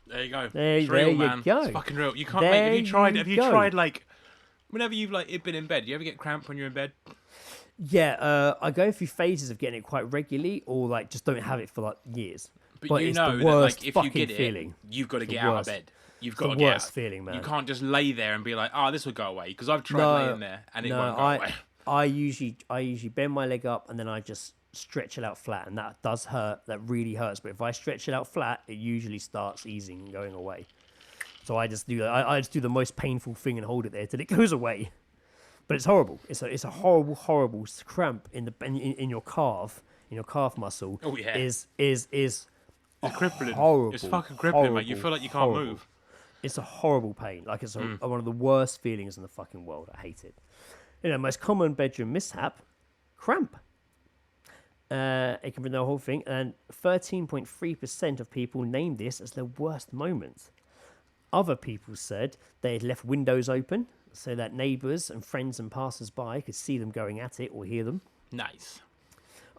There you go. There It's real, you man. go. It's fucking real. You can't. There Have you you go. tried like, whenever you've like been in bed? Do you ever get cramp when you're in bed? Yeah, I go through phases of getting it quite regularly, or like just don't have it for like years. But you it's know the that worst like if fucking you get feeling. it, you've got to The get out of worst. bed. You've It's got the to get worst out. feeling, man. You can't just lay there and be like, "Oh, this will go away," because I've tried laying there and it won't go away. I usually bend my leg up and then I just stretch it out flat, and that does hurt. That really hurts. But if I stretch it out flat, it usually starts easing and going away. So I just do that. I just do the most painful thing and hold it there till it goes away. But it's horrible. It's a horrible cramp in your calf, muscle. Oh yeah. Is It's crippling. horrible. It's fucking crippling, mate. You feel like you can't move. It's a horrible pain. Like it's one of the worst feelings in the fucking world. I hate it. Most common bedroom mishap, cramp. It can bring the whole thing, and 13.3% of people named this as their worst moment. Other people said they had left windows open so that neighbours and friends and passers-by could see them going at it or hear them. Nice.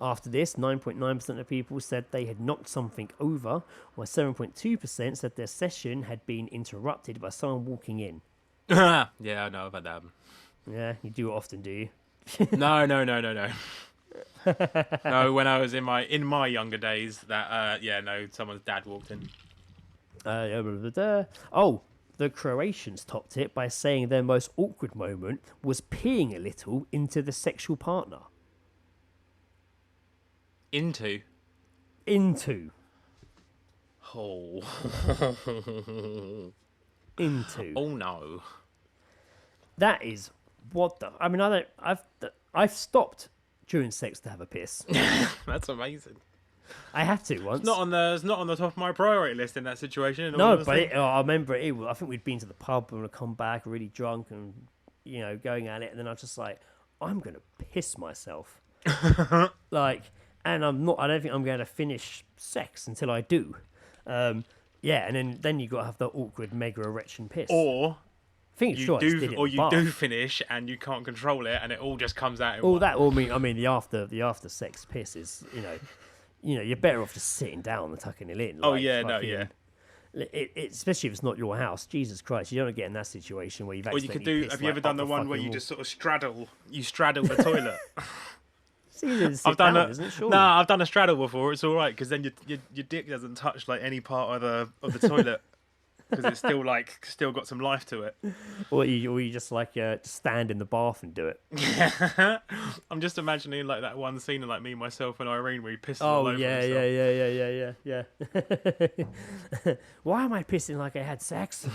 After this, 9.9% of people said they had knocked something over, while 7.2% said their session had been interrupted by someone walking in. Yeah, I know about that. Yeah, you do it often, do you? No. No, when I was in my younger days, that someone's dad walked in. Oh, the Croatians topped it by saying their most awkward moment was peeing a little into the sexual partner. Into. Oh. Into. Oh no. That is what the. I mean, I've stopped during sex to have a piss. That's amazing. I had to once. It's not on the top of my priority list in that situation. In all No, honesty. but I remember it. I think we'd been to the pub and we'd come back really drunk and going at it, and then I was just like, I'm gonna piss myself. And I'm not. I don't think I'm going to finish sex until I do. And then you got to have the awkward mega erection piss. Or think you sure I just do, did it or in the you bath. do finish and you can't control it, and it all just comes out. In All one. that. Well, I mean, the after sex piss is you're better off just sitting down than tucking it in. Oh like, yeah, fucking, yeah. Especially if it's not your house. Jesus Christ, you don't get in that situation where you've Or you accidentally could do. pissed, Have you like, ever done up the one where fucking you wall. just sort of straddle the toilet? It's easier to sit I've done down, it. isn't it? Surely. Nah, I've done a straddle before. It's all right because then your dick doesn't touch like any part of the toilet because it's still got some life to it. Or you just stand in the bath and do it. I'm just imagining like that one scene of like me, myself, and Irene where he pisses all over himself. Yeah. Why am I pissing like I had sex?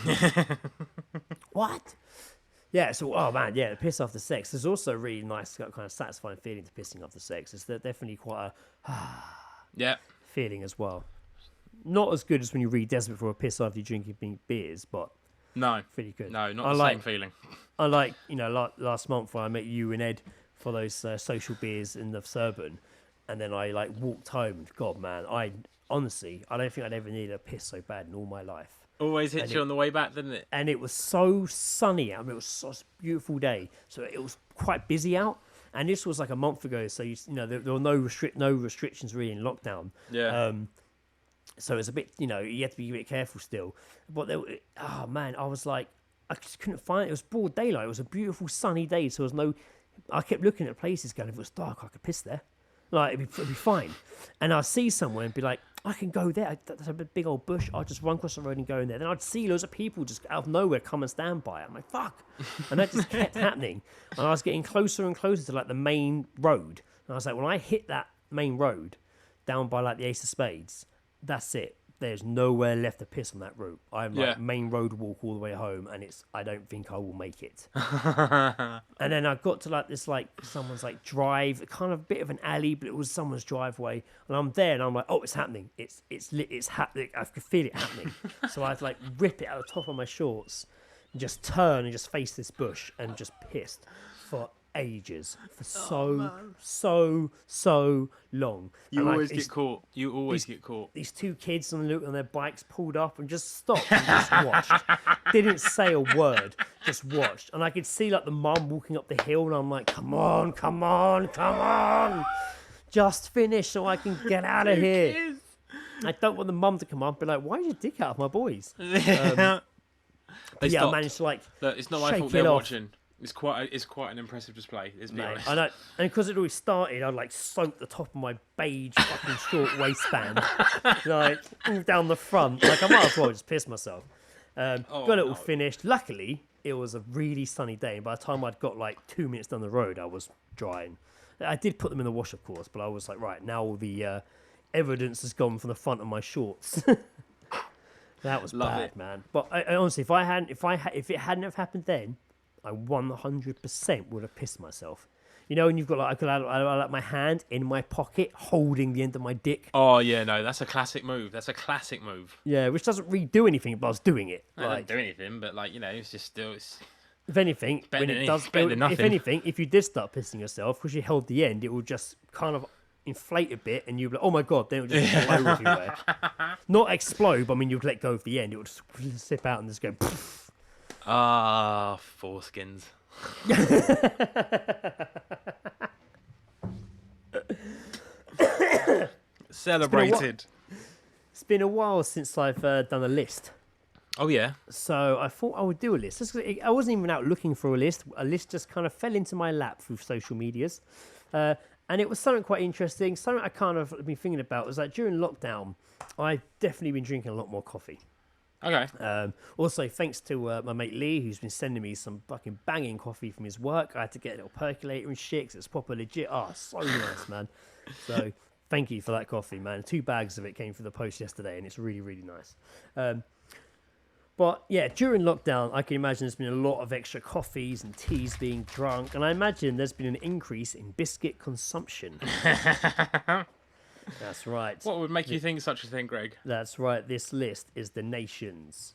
What? Yeah, so, the piss after sex. There's also a really nice, kind of satisfying feeling to pissing after sex. It's definitely quite a feeling as well. Not as good as when you're really desperate for a piss after you're drinking beers, but No, pretty good. no, not the same feeling. I like, last month when I met you and Ed for those social beers in the Surban, and then I walked home. And God, man, I don't think I'd ever needed a piss so bad in all my life. Always hits you on the way back, doesn't it? And it was so sunny out. I mean, it was such a beautiful day, so it was quite busy out. And this was like a month ago, so there were no restrictions really in lockdown. Yeah. So it's a bit, you had to be a bit careful still. But I was like, I just couldn't find it. It was broad daylight. It was a beautiful sunny day, so there was no. I kept looking at places, going, if it was dark, I could piss there. Like it'd be fine. And I'd see somewhere and be like, I can go there. That's a big old bush. I'll just run across the road and go in there. Then I'd see loads of people just out of nowhere come and stand by. I'm like, fuck. And that just kept happening. And I was getting closer and closer to the main road. And I was like, when I hit that main road down by the Ace of Spades, that's it. There's nowhere left to piss on that route. I'm main road walk all the way home, and I don't think I will make it. And then I got to this someone's drive, kind of a bit of an alley, but it was someone's driveway. And I'm there, and I'm like, oh, it's happening. It's happening. I could feel it happening. So I'd rip it out the top of my shorts, and just turn and just face this bush, and just pissed for ages, for so long. You always get caught. These two kids on their bikes pulled up and just stopped and just watched. Didn't say a word, just watched. And I could see the mum walking up the hill, and I'm like, come on, just finish so I can get out of here. Kids. I don't want the mum to come up and be like, why is your dick out of my boys? They I stopped. managed to Look, it's not my shake fault it they're off. watching. It's quite an impressive display. Let's be honest. I know, and because it already started, I'd soak the top of my beige fucking short waistband, all down the front. I might as well just piss myself. Got it all finished. Luckily, it was a really sunny day. And by the time I'd got 2 minutes down the road, I was drying. I did put them in the wash, of course, but I was like, right, now all the evidence has gone from the front of my shorts. That was bad, man. But I honestly, if it hadn't have happened then, I 100% would have pissed myself. And you've got I had my hand in my pocket holding the end of my dick. Oh yeah, no, that's a classic move. Yeah, which doesn't really do anything, but I was doing it. It doesn't do anything, but it's just still. If anything, better when than it does, better than nothing. if anything, if you did start pissing yourself because you held the end, it would just kind of inflate a bit, and you'd be like, oh my god, then it would just blow everywhere. Not explode, but I mean you'd let go of the end. It would just slip out and just go. Poof. Ah, foreskins. Celebrated. It's been a while since I've done a list. Oh yeah. So I thought I would do a list. I wasn't even out looking for a list. A list just kind of fell into my lap through social medias. And it was something quite interesting. Something I kind of been thinking about was that during lockdown, I've definitely been drinking a lot more coffee. Okay. Also, thanks to my mate Lee, who's been sending me some fucking banging coffee from his work. I had to get a little percolator and shit 'cause it's proper legit. Oh, so nice, man. So thank you for that coffee, man. 2 bags of it came through the post yesterday, and it's really, really nice. But yeah, during lockdown, I can imagine there's been a lot of extra coffees and teas being drunk, and I imagine there's been an increase in biscuit consumption. That's right. What would make you think such a thing, Greg? That's right. This list is the nation's,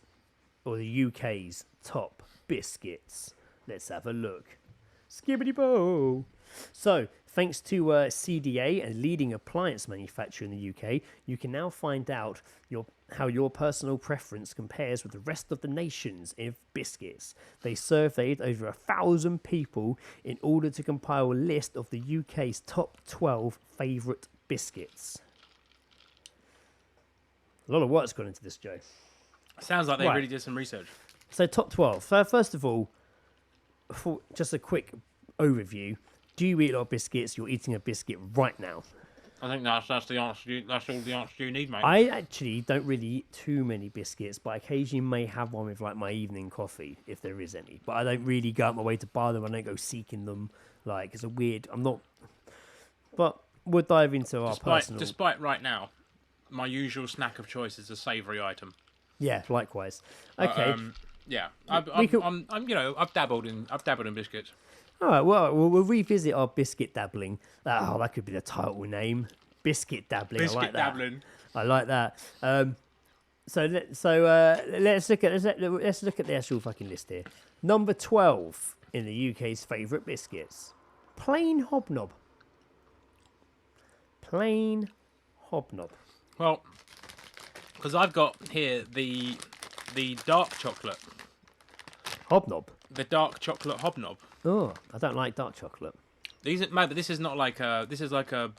or the UK's, top biscuits. Let's have a look. Skibbity bo. So, thanks to CDA, a leading appliance manufacturer in the UK, you can now find out how your personal preference compares with the rest of the nation's in biscuits. They surveyed over 1,000 people in order to compile a list of the UK's top 12 favourite biscuits. A lot of work's gone into this, Joe. Sounds like they Right. really did some research. So, top 12. First of all, for just a quick overview, do you eat a lot of biscuits? You're eating a biscuit right now. I think that's the answer. That's all the answer you need, mate. I actually don't really eat too many biscuits, but I occasionally may have one with like my evening coffee, if there is any. But I don't really go out my way to buy them. I don't go seeking them. Like, it's a weird... I'm not... But we'll dive into our personal... Despite right now, my usual snack of choice is a savoury item. Yeah, likewise. Okay. Yeah, We I've dabbled in biscuits. All right, well, we'll revisit our biscuit dabbling. Oh, that could be the title name. Biscuit dabbling. Biscuit I like that. dabbling. I like that. Let's look at the actual fucking list here. Number 12 in the UK's favourite biscuits. Plain hobnob. Plain hobnob. Well, because I've got here the dark chocolate. Hobnob? The dark chocolate hobnob. Oh, I don't like dark chocolate. But this is not like a. This is like a,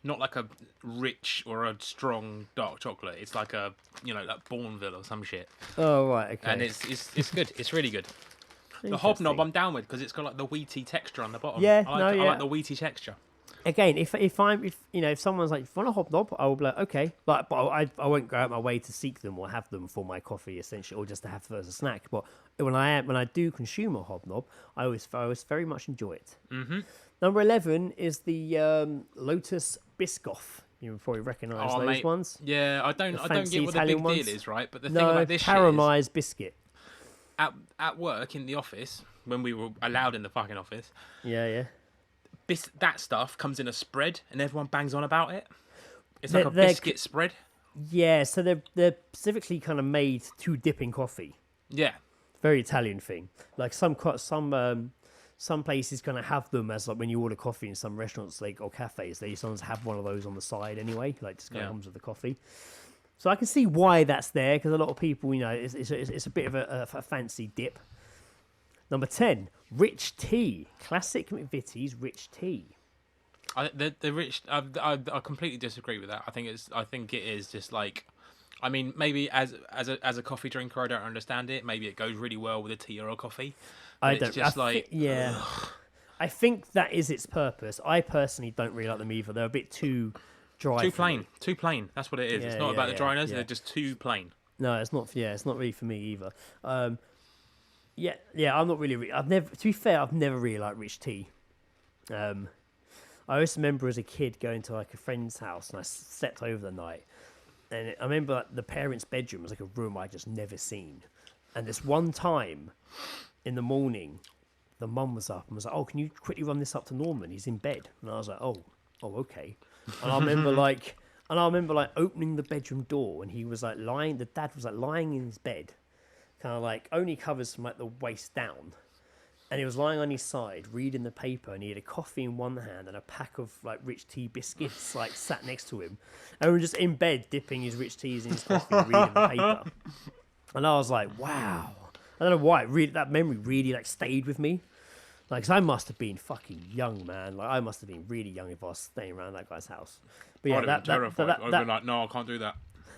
not like a rich or a strong dark chocolate. It's like a, like Bourneville or some shit. Oh, right, okay. And it's good. It's really good. The hobnob I'm down with because it's got like the wheaty texture on the bottom. Yeah, I like the wheaty texture. Again, if someone's like, if you want a hobnob, I will be like, okay. But I won't go out my way to seek them or have them for my coffee, essentially, or just to have as a snack. But when I do consume a hobnob, I always very much enjoy it. Mm-hmm. Number 11 is the Lotus Biscoff. You probably recognise those ones. Yeah, I don't get what the big deal is, right? But the thing about this caramelised biscuit. At work in the office when we were allowed in the fucking office. Yeah. That stuff comes in a spread and everyone bangs on about it. It's like a biscuit spread. Yeah, so they're specifically kind of made to dip in coffee. Yeah. Very Italian thing. Like some places kind of have them as like when you order coffee in some restaurants or cafes, they sometimes have one of those on the side anyway, like just kind of comes with the coffee. So I can see why that's there because a lot of people, it's a bit of a fancy dip. Number 10, rich tea. Classic McVitie's rich tea. The rich. I completely disagree with that. I think it is just like, I mean, maybe as a coffee drinker, I don't understand it. Maybe it goes really well with a tea or a coffee. I think that is its purpose. I personally don't really like them either. They're a bit too dry. Too plain. That's what it is. It's not about the dryness. They're just too plain. No, it's not. Yeah, it's not really for me either. I'm not really. To be fair, I've never really liked rich tea. I always remember as a kid going to like a friend's house and I slept over the night. And I remember like, the parents' bedroom was like a room I'd just never seen. And this one time in the morning, the mum was up and was like, "Oh, can you quickly run this up to Norman? He's in bed." And I was like, "Oh, okay." And I remember opening the bedroom door and he was like lying. The dad was like lying in his bed, kind of like only covers from like the waist down. And he was lying on his side reading the paper and he had a coffee in one hand and a pack of like rich tea biscuits like sat next to him. And we were just in bed dipping his rich teas in his coffee reading the paper. And I was like, wow. I don't know why. That memory really like stayed with me. Like, 'cause I must have been fucking young, man. Like, I must have been really young if I was staying around that guy's house. But yeah, I'd have been terrified. I'd have been like, no, I can't do that.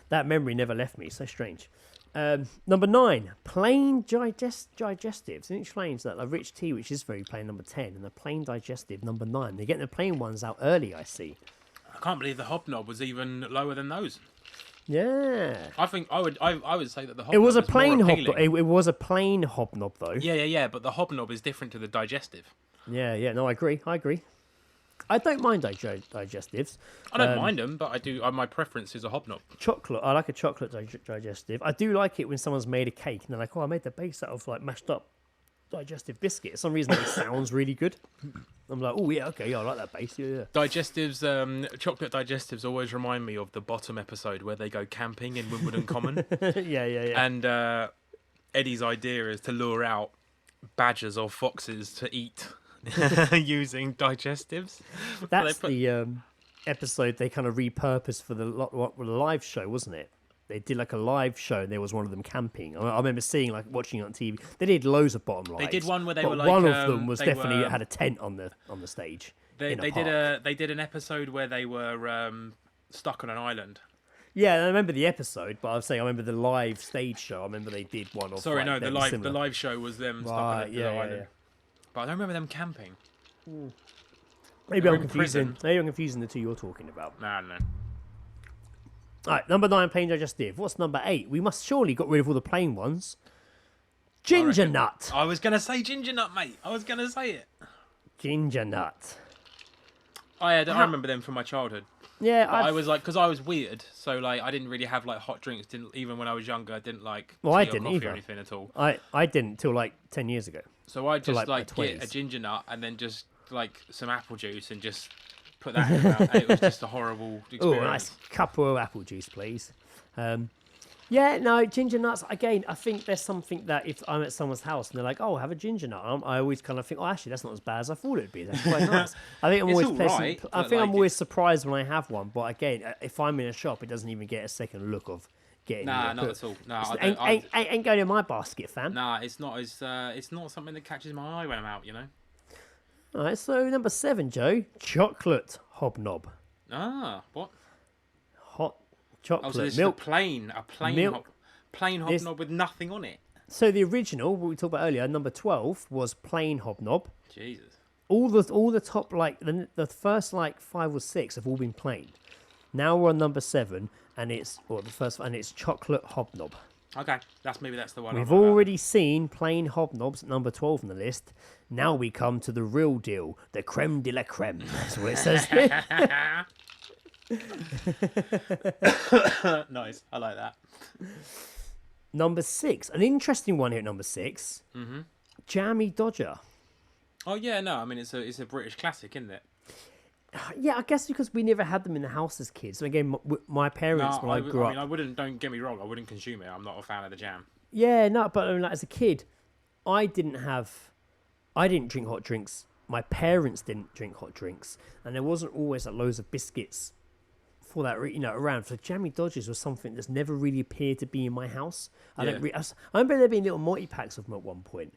That memory never left me. So strange. Number 9, plain digestives. And it explains that a rich tea, which is very plain, number 10, and the plain digestive, number 9. They're getting the plain ones out early, I see. I can't believe the hobnob was even lower than those. Yeah. I think I would say that the hobnob It was a is more plain hobnob. appealing. It was a plain hobnob, though. Yeah. But the hobnob is different to the digestive. Yeah. No, I agree. I don't mind digestives. I don't mind them, but I do. My preference is a hobnob. Chocolate. I like a chocolate digestive. I do like it when someone's made a cake and they're like, "Oh, I made the base out of like mashed up digestive biscuit." For some reason, it sounds really good. I'm like, "Oh yeah, okay, yeah, I like that base." Yeah. Digestives, chocolate digestives always remind me of the bottom episode where they go camping in Wimbledon Common. Yeah. And Eddie's idea is to lure out badgers or foxes to eat using digestives. That's the episode they kind of repurposed for the live show, wasn't it? They did like a live show, and there was one of them camping. I remember watching it on TV. They did loads of bottom lives. They did one where they but were like one of them was they definitely were, had a tent on the stage. They did an episode where they were stuck on an island. Yeah, I remember the episode, but I was saying I remember the live stage show. I remember they did one of. Sorry, like, no, the live similar. the live show was them stuck on the island. Yeah. But I don't remember them camping. Maybe I'm prison. confusing. Maybe I'm confusing the two you're talking about. No. All right, number 9, plain digestive. What's number 8? We must surely got rid of all the plain ones. Ginger nut. I was gonna say ginger nut, mate. I was gonna say it. Ginger nut. I remember them from my childhood. Yeah, But I was like, because I was weird, so like I didn't really have like hot drinks. Even when I was younger, I didn't like tea I or didn't coffee either. or anything at all. I didn't till like 10 years ago. So I just like my get a 20s. ginger nut and then just like some apple juice and just put that in my mouth. And it was just a horrible Oh, experience. nice cup of apple juice, please. Yeah, no, ginger nuts. Again, I think there's something that if I'm at someone's house and they're like, "Oh, have a ginger nut," I always kind of think, "Oh, actually, that's not as bad as I thought it'd be. That's quite nice." I think I'm It's always all pleasant. right, I but, think I'm like, always surprised when I have one. But again, if I'm in a shop, it doesn't even get a second look of getting. Nah, it. not But at all. No, ain't going in my basket, fam. Nah, it's not something that catches my eye when I'm out. You know. All right, so number 7, Joe, chocolate hobnob. Ah, what? Hot Oh, chocolate so this is milk. plain Milk. hobnob This- with nothing on it. So the original, what we talked about earlier, number 12 was plain hobnob. Jesus. All the top like the first like 5 or 6 have all been plain. Now we're on number 7, and it's chocolate hobnob. Okay, that's the one. We've already seen plain hobnobs at number 12 on the list. Now we come to the real deal, the creme de la creme. That's what it says here. Nice, I like that. Number 6, an interesting one here at number 6. Mm-hmm. Jammy Dodger. Oh yeah, no, I mean it's a British classic, isn't it? Yeah, I guess because we never had them in the house as kids. So again, my parents, when I grew up... I wouldn't. Don't get me wrong. I wouldn't consume it. I'm not a fan of the jam. Yeah, no, but I mean, like, as a kid, I didn't drink hot drinks. My parents didn't drink hot drinks, and there wasn't always like loads of biscuits for that, around. So jammy Dodgers was something that's never really appeared to be in my house. I remember there being little multi packs of them at one point.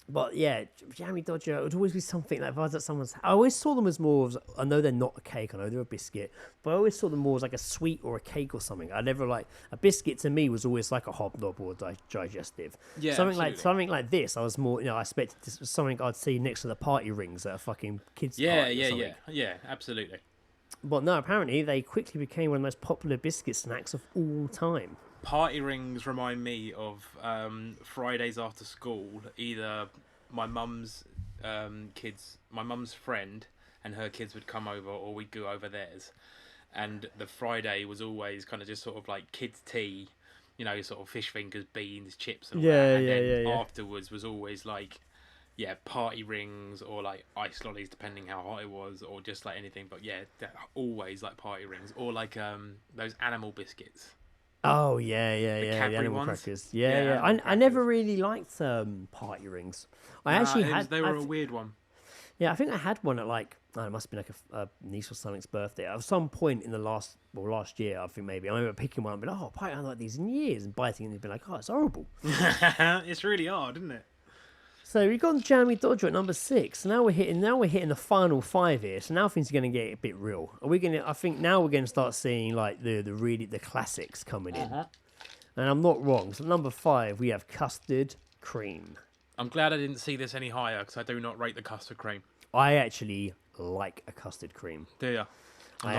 But yeah, jammy Dodger, it would always be something like if I was at someone's. I always saw them as more of. I know they're not a cake. I know they're a biscuit, but I always saw them more as like a sweet or a cake or something. I never like a biscuit to me was always like a hobnob or digestive. Yeah, something like this. I was more. I expected this was something I'd see next to the party rings at a fucking kids' party. Yeah, absolutely. But no, apparently they quickly became one of the most popular biscuit snacks of all time. Party rings remind me of Fridays after school. Either my mum's my mum's friend and her kids would come over, or we'd go over theirs. And the Friday was always kind of just sort of like kids' tea, sort of fish fingers, beans, chips, and all that. And then afterwards was always like, party rings or like ice lollies, depending how hot it was, or just like anything. But always like party rings or like those animal biscuits. Oh yeah, the animal crackers. Yeah. I never really liked party rings. They were a weird one. Yeah, I think I had one at it must have been like a niece or something's birthday. At some point in the last year, I think maybe I remember picking one and being like, I haven't like these in years, and biting it and being like, it's horrible. It's really hard, isn't it? So we've got Jammy Dodger at number 6. Now we're hitting the final 5 here. So now things are going to get a bit real. I think now we're going to start seeing like the classics coming in. And I'm not wrong. So number 5, we have custard cream. I'm glad I didn't see this any higher because I do not rate the custard cream. I actually like a custard cream. Do you? I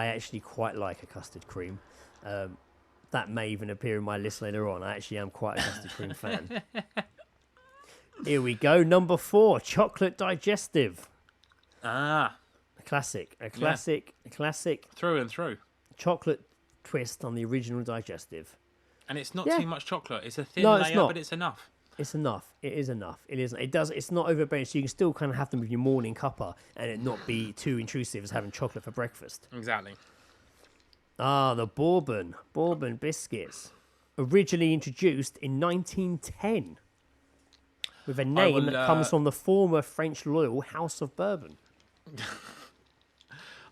actually quite like a custard cream. That may even appear in my list later on. I actually am quite a custard cream fan. Here we go. Number 4, chocolate digestive. Ah. A classic. Through and through. Chocolate twist on the original digestive. And it's not Yeah. too much chocolate. It's a thin No, layer, it's not. but it's enough. It's enough. It is enough. It is. It does. It's not overbearing, so you can still kind of have them with your morning cuppa and it not be too intrusive as having chocolate for breakfast. Exactly. Ah, the bourbon biscuits, originally introduced in 1910, with a name that comes from the former French royal House of Bourbon.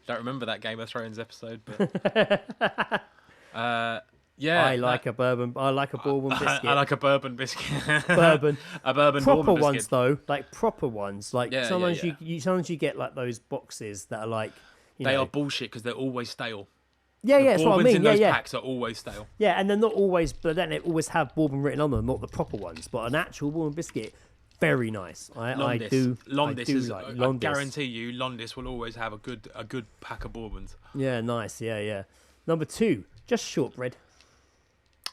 Don't remember that Game of Thrones episode, but yeah, I like a bourbon biscuit. I like a bourbon biscuit. Bourbon. A bourbon Proper bourbon ones biscuit. though, like proper ones. Like Yeah, sometimes yeah. sometimes you get like those boxes that are like They are bullshit because they're always stale. Yeah, The that's what I bourbons mean. in Yeah, those yeah. packs are always stale. Yeah, and they're not always, but then they always have bourbon written on them, not the proper ones. But an actual bourbon biscuit, very nice. I do like I Londis. guarantee you, Londis will always have a good pack of bourbons. Yeah, nice. Yeah. Number 2, just shortbread.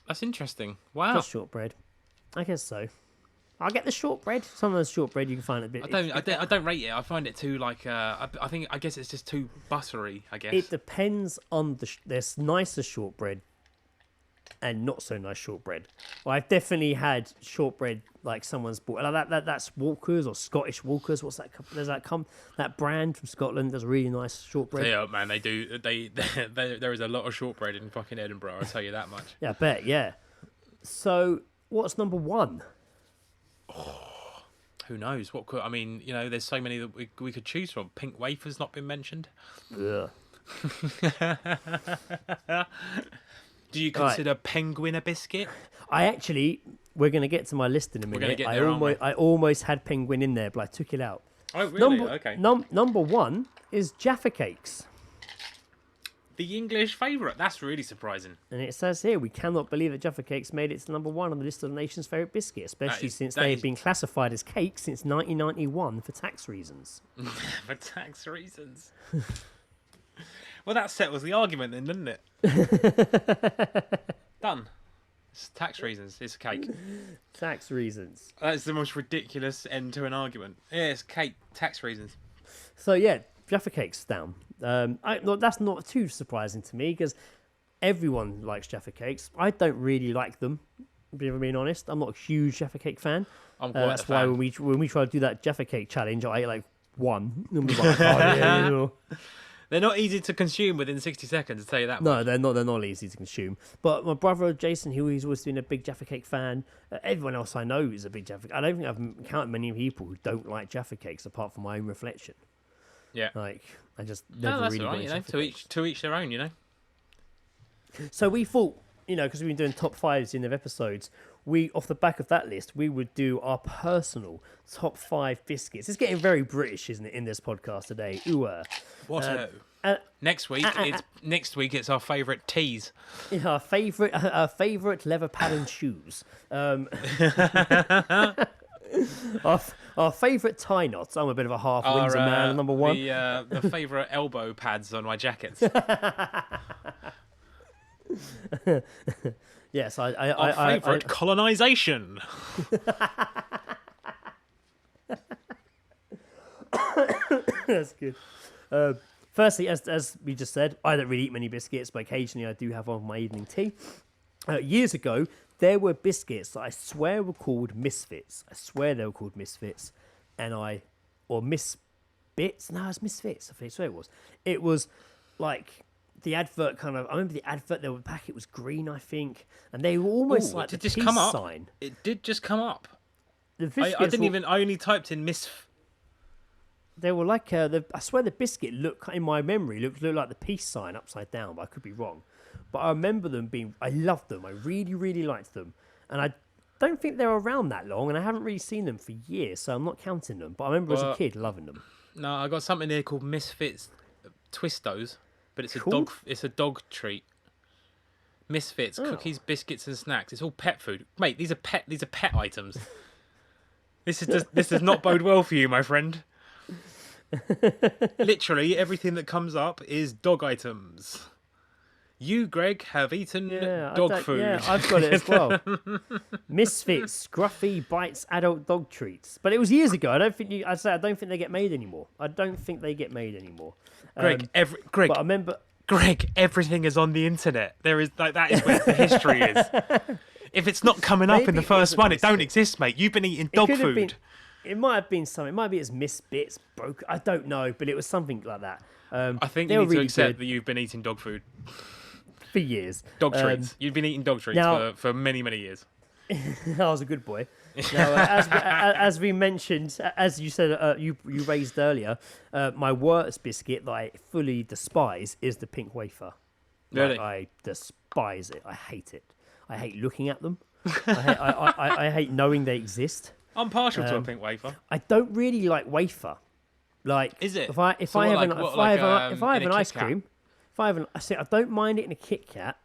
That's interesting. Wow. Just shortbread. I guess so. I'll get the shortbread. Some of the shortbread you can find a bit. I don't rate it. I find it too like. I guess it's just too buttery. I guess. It depends on there's nicer shortbread and not so nice shortbread. Well, I've definitely had shortbread like someone's bought. Like that's Walkers or Scottish Walkers. What's that? There's that brand from Scotland. There's really nice shortbread. Yeah, man, they do. There is a lot of shortbread in fucking Edinburgh. I'll tell you that much. Yeah, I bet. Yeah. So what's number 1? Who knows? What could I mean? You know, there's so many that we could choose from. Pink wafer's not been mentioned. Ugh. Do you consider penguin a biscuit? We're going to get to my list in a minute. gonna get there, aren't we? I almost had penguin in there, but I took it out. Oh, really? Okay. Number 1 is Jaffa Cakes. The English favourite. That's really surprising. And it says here, we cannot believe that Jaffa Cakes made it to number 1 on the list of the nation's favourite biscuit, especially since they have been classified as cakes since 1991 for tax reasons. For tax reasons. Well, that settles the argument then, doesn't it? Done. It's tax reasons. It's a cake. Tax reasons. That's the most ridiculous end to an argument. Yeah, it's cake. Tax reasons. So yeah, Jaffa Cakes down. That's not too surprising to me because everyone likes Jaffa Cakes. I don't really like them, if being honest. I'm not a huge Jaffa Cake fan. I'm quite That's a why fan. when we tried to do that Jaffa Cake challenge, I ate like one. And was like, oh, yeah, you know. They're not easy to consume within 60 seconds, I'll tell you that. No, they're not. They're not easy to consume. But my brother Jason, he's always been a big Jaffa Cake fan. Everyone else I know is a big Jaffa. I don't think I've encountered many people who don't like Jaffa Cakes, apart from my own reflection. Yeah. Like I just never No, that's really all right. wanted You know, Jaffa to Cakes. each their own. You know. So we thought, because we've been doing top 5s in the episodes, we off the back of that list we would do our personal top 5 biscuits. It's getting very British, isn't it, in this podcast today? Ooh. What? Next week, it's our favourite teas. Our favourite leather patterned shoes. Our favourite tie knots. I'm a bit of a half Windsor man. Number 1. The favourite elbow pads on my jackets. Yes, Our favourite colonisation. That's good. Firstly, as we just said, I don't really eat many biscuits, but occasionally I do have one of my evening tea. Years ago, there were biscuits that I swear were called Misfits. I swear they were called Misfits, or Misbits. No, it's Misfits. I swear it was. It was like the advert kind of. I remember the advert. The packet was green, I think, and they were almost like the peace sign. It did just come up. The I didn't even. I only typed in They were like I swear the biscuit in my memory looked like the peace sign upside down, but I could be wrong. But I remember them being. I loved them. I really, really liked them, and I don't think they were around that long, and I haven't really seen them for years, so I'm not counting them. But I remember as a kid loving them. No, I got something here called Misfits Twistos, but it's Cool. a dog treat. Misfits, cookies, biscuits, and snacks. It's all pet food, mate. These are pet items. This does not bode well for you, my friend. Literally everything that comes up is dog items. You, Greg, have eaten dog food. Yeah, I've got it as well. Misfits, Scruffy Bites, adult dog treats. But it was years ago. I don't think they get made anymore. Greg, But I remember. Greg, everything is on the internet. There is that is where the history is. If it's not coming up in the first one, it don't exist, mate. You've been eating dog food. It might have been something. It might be as Misfits, broke. I don't know, but it was something like that. I think you need to accept that you've been eating dog food for years. Dog treats. You've been eating dog treats for many, many years. I was a good boy. Now, as we mentioned, as you said, you raised earlier, my worst biscuit that I fully despise is the pink wafer. Really? I despise it. I hate it. I hate looking at them. I hate knowing they exist. I'm partial to a pink wafer. I don't really like wafer. Like, is it? If I have an ice cream, I don't mind it in a Kit Kat.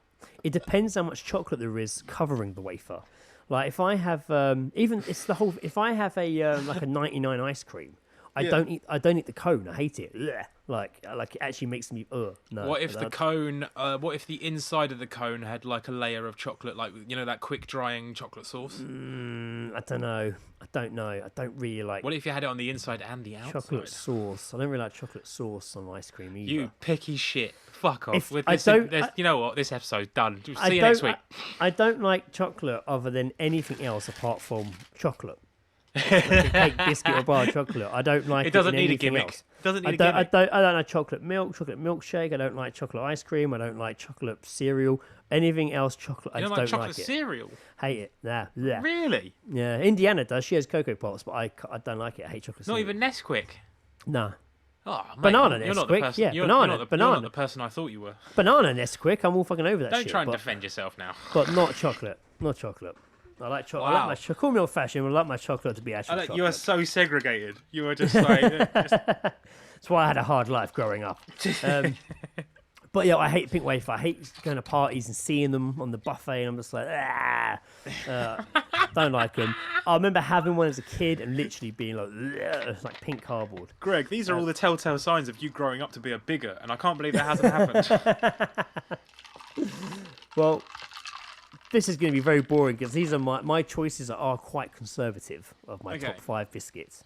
It depends how much chocolate there is covering the wafer. Like if I have if I have a like a 99 ice cream, I don't eat the cone. I hate it. Ugh. Like it actually makes me no. What if the cone? What if the inside of the cone had like a layer of chocolate, like that quick drying chocolate sauce? I don't know. I don't really like. What if you had it on the inside and the outside? Chocolate sauce. I don't really like chocolate sauce on ice cream either. You picky shit. Fuck off. You know what? This episode's done. See you next week. I don't like chocolate other than anything else apart from chocolate. Like a cake, biscuit, or bar of chocolate. I don't like it. It doesn't need a gimmick. Else. I don't like chocolate milkshake. I don't like chocolate ice cream. I don't like chocolate cereal. Anything else chocolate, I just don't like it. Chocolate cereal? Hate it. Nah. Really? Yeah. Indiana does. She has Cocoa Pops, but I don't like it. I hate chocolate cereal. Not even Nesquik? Nah. Oh, mate, banana you're not Nesquik. the person, Yeah, you're banana. You're not the person I thought you were. Banana Nesquik. I'm all fucking over that shit. Don't try and defend yourself now. But not chocolate. Not chocolate. I like chocolate. Wow. I like my call me old fashioned, but I like my chocolate to be actual chocolate. You are so segregated. You are just like. That's why I had a hard life growing up. But yeah, I hate pink wafer. I hate going to parties and seeing them on the buffet, and I'm just like, don't like them. I remember having one as a kid and literally being like, it's like pink cardboard. Greg, these are all the telltale signs of you growing up to be a bigot, and I can't believe that hasn't happened. Well, this is going to be very boring because these are my choices are quite conservative of my top 5 biscuits.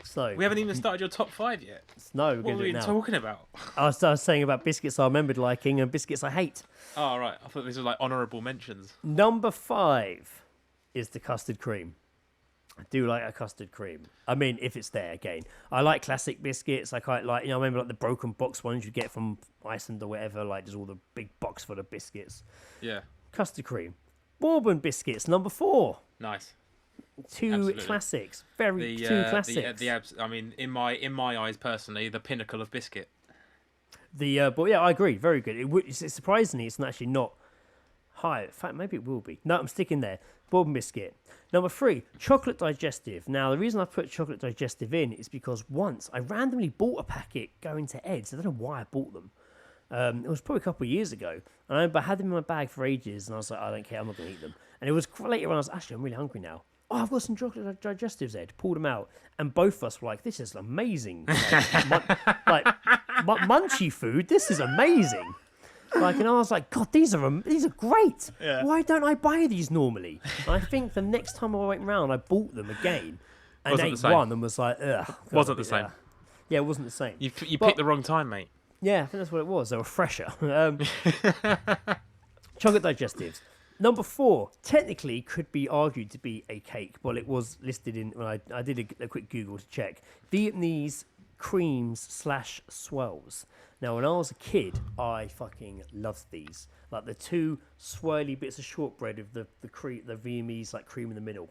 So we haven't even started your top 5 yet. No, we're what were you talking about? I was saying about biscuits I remembered liking and biscuits I hate. Oh, right. I thought these were like honourable mentions. Number 5 is the custard cream. I do like a custard cream. I mean, if it's there again. I like classic biscuits. I quite like, I remember like the broken box ones you get from Iceland or whatever. Like there's all the big box full of biscuits. Yeah. Custard cream. Bourbon biscuits, number 4. Nice. Two classics. Two classics. I mean, in my eyes personally, the pinnacle of biscuit. But yeah, I agree. Very good. It's surprisingly, it's actually not high. In fact, maybe it will be. No, I'm sticking there. Bourbon biscuit. Number 3, chocolate digestive. Now, the reason I put chocolate digestive in is because once I randomly bought a packet going to Ed's. I don't know why I bought them. It was probably a couple of years ago. And I remember I had them in my bag for ages, and I was like, I don't care, I'm not going to eat them. And it was later on, I was actually, I'm really hungry now. Oh, I've got some chocolate digestives, Ed. Pulled them out. And both of us were like, this is amazing. Munchy food, this is amazing. And I was like, God, these are great. Yeah. Why don't I buy these normally? And I think the next time I went round, I bought them again. And ate one and was like, ugh. Wasn't the same. Yeah, it wasn't the same. You picked the wrong time, mate. Yeah, I think that's what it was. They were fresher. Chocolate digestives. Number 4, technically could be argued to be a cake, but it was listed in, when I did a quick Google to check, Vietnamese creams / swirls. Now, when I was a kid, I fucking loved these. Like the 2 swirly bits of shortbread with the Vietnamese like cream in the middle.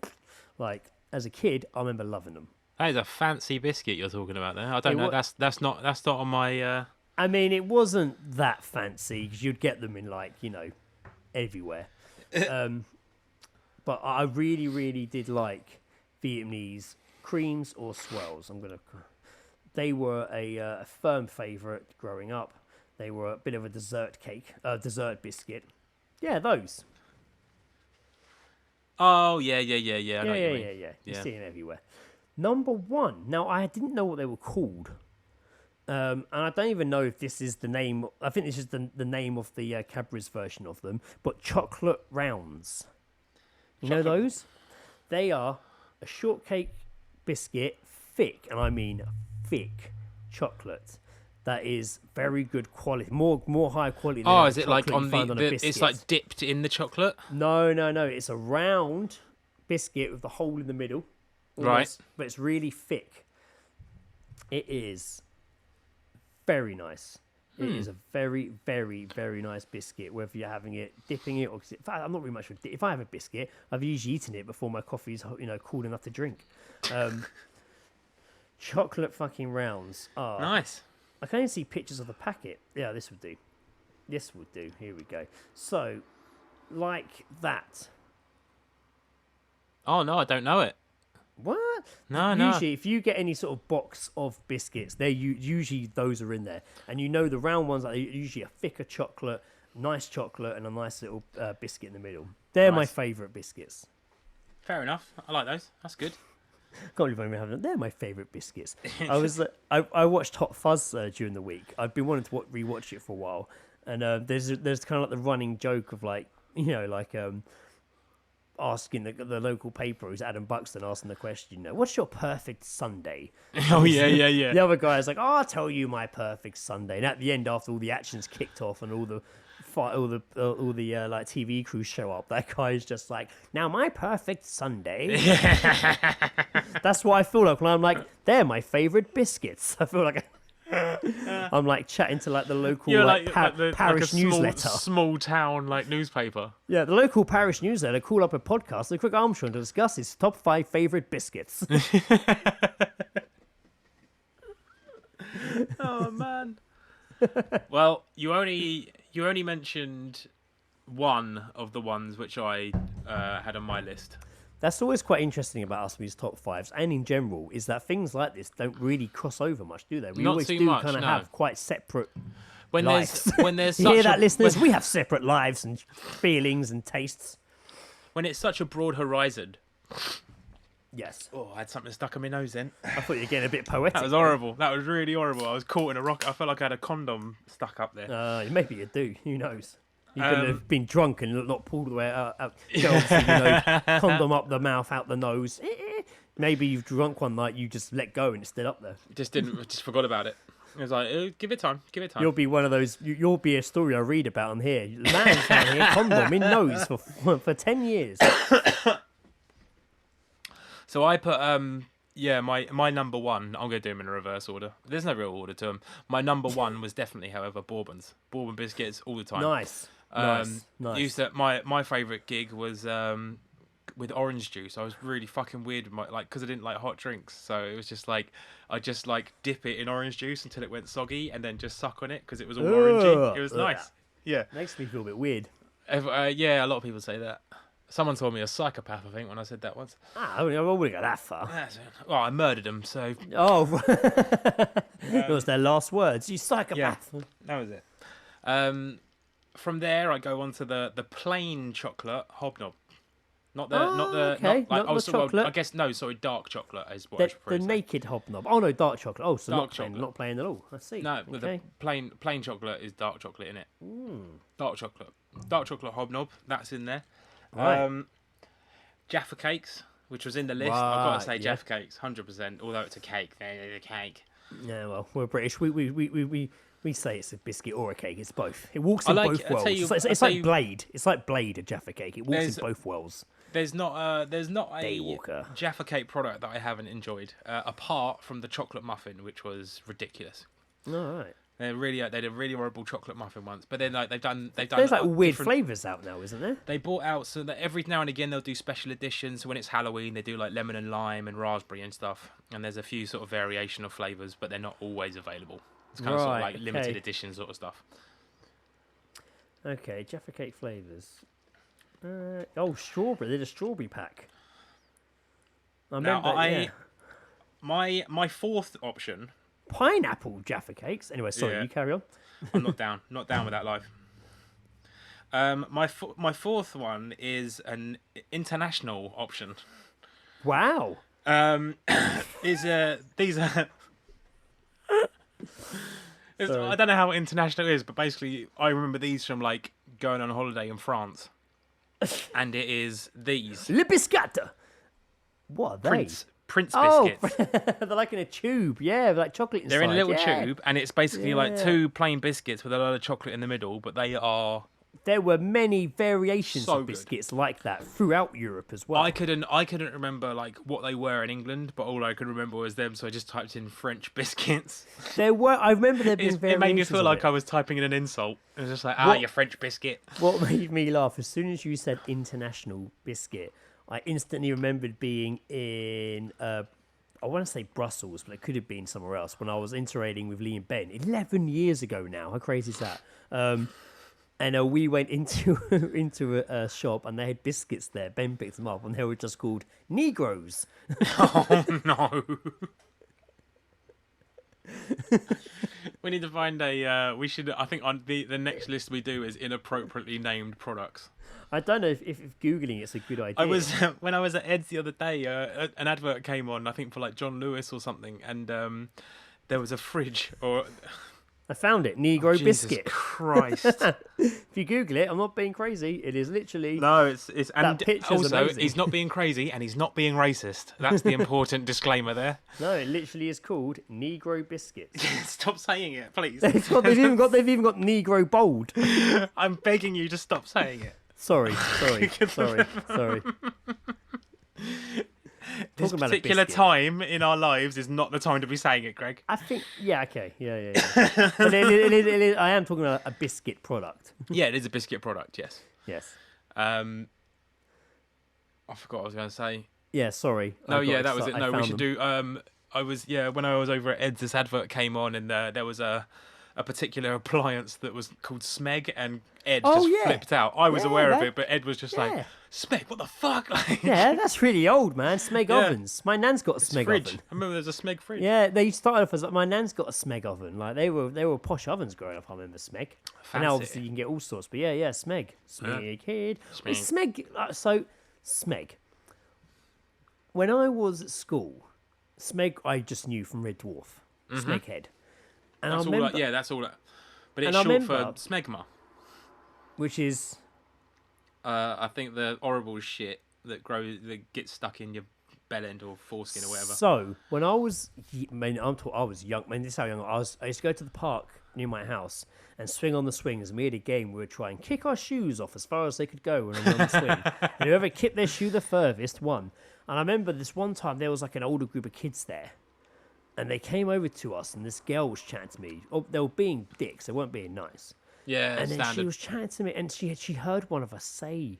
Like, as a kid, I remember loving them. That is a fancy biscuit you're talking about there. I don't know. That's not on my... I mean, it wasn't that fancy because you'd get them in everywhere. But I really, really did like Vietnamese creams or swirls. They were a firm favourite growing up. They were a bit of a dessert biscuit. Yeah, those. Oh, yeah. I know Yeah. what you mean. You Yeah. see them everywhere. Number 1. Now, I didn't know what they were called. And I don't even know if this is the name. I think this is the name of the Cadbury's version of them. But chocolate rounds. You know those? They are a shortcake biscuit, thick, and I mean thick chocolate. That is very good quality, more high quality. Than Is it like on the it's like dipped in the chocolate? No. It's a round biscuit with the hole in the middle. Almost, Right. but it's really thick. It is very nice. It is a very, very, very nice biscuit, whether you're having it, dipping it, or... In fact, I'm not really much of a... If I have a biscuit, I've usually eaten it before my coffee's, cool enough to drink. Chocolate fucking rounds are... Nice. I can only see pictures of the packet. Yeah, this would do. This would do. Here we go. So, like that. Oh, no, I don't know it. What? No. Usually, if you get any sort of box of biscuits, usually those are in there. And the round ones are usually a thicker chocolate, nice chocolate, and a nice little biscuit in the middle. They're my favourite biscuits. Fair enough. I like those. That's good. Can't believe I'm having them. They're my favourite biscuits. I watched Hot Fuzz during the week. I've been wanting to rewatch it for a while, and there's kind of like the running joke of asking the local paper, who's Adam Buxton, asking the question, what's your perfect Sunday? Oh yeah. The other guy is like, I'll tell you my perfect Sunday. And at the end, after all the action's kicked off and all the TV crews show up, that guy is just like, now my perfect Sunday. That's what I feel like when I'm like, they're my favourite biscuits. I feel like I'm like chatting to like the local parish newsletter, small town newspaper. Yeah, the local parish newsletter call up a podcast, the Quick Armstrong, to discuss his top 5 favourite biscuits. Oh man. Well, you only mentioned one of the ones which I had on my list. That's always quite interesting about us with these top 5s, and in general, is that things like this don't really cross over much, do they? We Not always too do much, kind of no. have quite separate When lives. there's You such hear that, a, listeners? We have separate lives and feelings and tastes. when it's such a broad horizon. Yes. Oh, I had something stuck in my nose then. I thought you were getting a bit poetic. That was horrible. That was really horrible. I was caught in a rock. I felt like I had a condom stuck up there. Maybe you do. Who knows? You could have been drunk and not pulled the way out. Obviously, condom up the mouth, out the nose. Maybe you've drunk one night, you just let go and it's still up there. Just forgot about it. I was like, give it time. You'll be one of those. You'll be a story I read about on here. The man's found here condom in nose for 10 years. So I put my number one. I'm gonna do them in a reverse order. There's no real order to them. My number one was definitely, however, Bourbon biscuits all the time. Nice. Used to, my favourite gig was with orange juice. I was really fucking weird with because I didn't like hot drinks, so it was just like I just dip it in orange juice until it went soggy, and then just suck on it because it was all orangey. It was nice. Yeah, makes me feel a bit weird. Yeah, a lot of people say that. Someone told me a psychopath, I think, when I said that once. I wouldn't go that far. Well, I murdered them, so... Oh, that was their last words. You psychopath. Yeah, that was it. From there, I go on to the plain chocolate hobnob. Not the chocolate. I guess dark chocolate is what I should probably the say. naked hobnob. Oh no, dark chocolate. Oh, so dark not plain at all. I see. No, with the plain chocolate is dark chocolate in it. Dark chocolate hobnob. That's in there. Right. Jaffa cakes, which was in the list. I've got to say Jaffa cakes, 100%. Although it's a cake, they're a cake. Yeah, well, we're British. We say it's a biscuit or a cake. It's both. It walks in both worlds. It's like Blade. It's like Blade, a Jaffa cake. It walks in both worlds. There's not a Daywalker. Jaffa cake product that I haven't enjoyed, apart from the chocolate muffin, which was ridiculous. All right. They had a really horrible chocolate muffin once, but then they've done. There's weird flavours out now, isn't there? They brought out so that every now and again they'll do special editions. So when it's Halloween, they do lemon and lime and raspberry and stuff. And there's a few sort of variation of flavours, but they're not always available. It's kind of sort of limited edition sort of stuff. Okay, Jaffa cake flavours. Strawberry. They did a strawberry pack. My fourth option. Pineapple Jaffa cakes. Anyway, sorry, you carry on. I'm not down with that life. My fourth one is an international option. Wow. These are. I don't know how international it is, but basically, I remember these from like going on holiday in France, and it is these Le Biscuit. What are they? Prince Oh, biscuits. they're like in a tube. Yeah, like chocolate inside. They're in a little yeah. tube, and it's basically like Yeah. 2 plain biscuits with a lot of chocolate in the middle. But they are. There were many variations So of good. biscuits like that throughout Europe as well. I couldn't remember like what they were in England, but all I could remember was them. So I just typed in French biscuits. There were. I remember there being It variations. made me feel of like it. I was typing in an insult. It was just like, What- you French biscuit. What made me laugh, as soon as you said international biscuit, I instantly remembered being in, I want to say Brussels, but it could have been somewhere else, when I was interrating with Lee and Ben 11 years ago now. How crazy is that? And we went into a shop and they had biscuits there. Ben picked them up and they were just called Negroes. Oh no. We need to find a. We should. I think on the next list we do is inappropriately named products. I don't know if Googling it's a good idea. I was when I was at Ed's the other day. An advert came on. I think for like John Lewis or something, and there was a fridge or. I found it. Negro Jesus biscuit. Christ. If you Google it, I'm not being crazy. It is literally. No, it's and picture's also amazing. he's not being crazy and he's not being racist. That's the important disclaimer there. No, it literally is called Negro biscuits. Stop saying it, please. they've even got Negro bold. I'm begging you to stop saying it. Sorry. This Talking about a particular biscuit. time in our lives is not the time to be saying it, Greg. I think, yeah, okay, yeah. But it is, I am talking about a biscuit product. Yeah, it is a biscuit product, yes. Yes. I forgot what I was going to say. Yeah, sorry. No, yeah, that was it. No, we should do. When I was over at Ed's, this advert came on, and there was a particular appliance that was called Smeg, and Ed just flipped out. I was aware of it, but Ed was just like, Smeg, what the fuck? Like, Yeah, that's really old, man. Smeg ovens. My nan's got a Smeg fridge. oven. I remember there's a Smeg fridge. Yeah, they started off as like, my nan's got a Smeg oven. Like they were posh ovens growing up. I remember Smeg. And now Fancy. obviously you can get all sorts. But yeah, Smeg. Smeg kid. Well, Smeg. Smeg. So Smeg. When I was at school, Smeg I just knew from Red Dwarf. Smeg head. And That's I all. remember, That's all. But it's And I short for remember- smegma. which is I think the horrible shit that gets stuck in your bell end or foreskin or whatever. So when I was, I was young. Man, this is how young I was. I used to go to the park near my house and swing on the swings. And we had a game. We would try and kick our shoes off as far as they could go when on the swing. And whoever kicked their shoe the furthest won. And I remember this one time there was like an older group of kids there, and they came over to us, and this girl was chatting to me. Oh, they were being dicks. They weren't being nice. Yeah, And then standard. she was chatting to me, and she heard one of us say,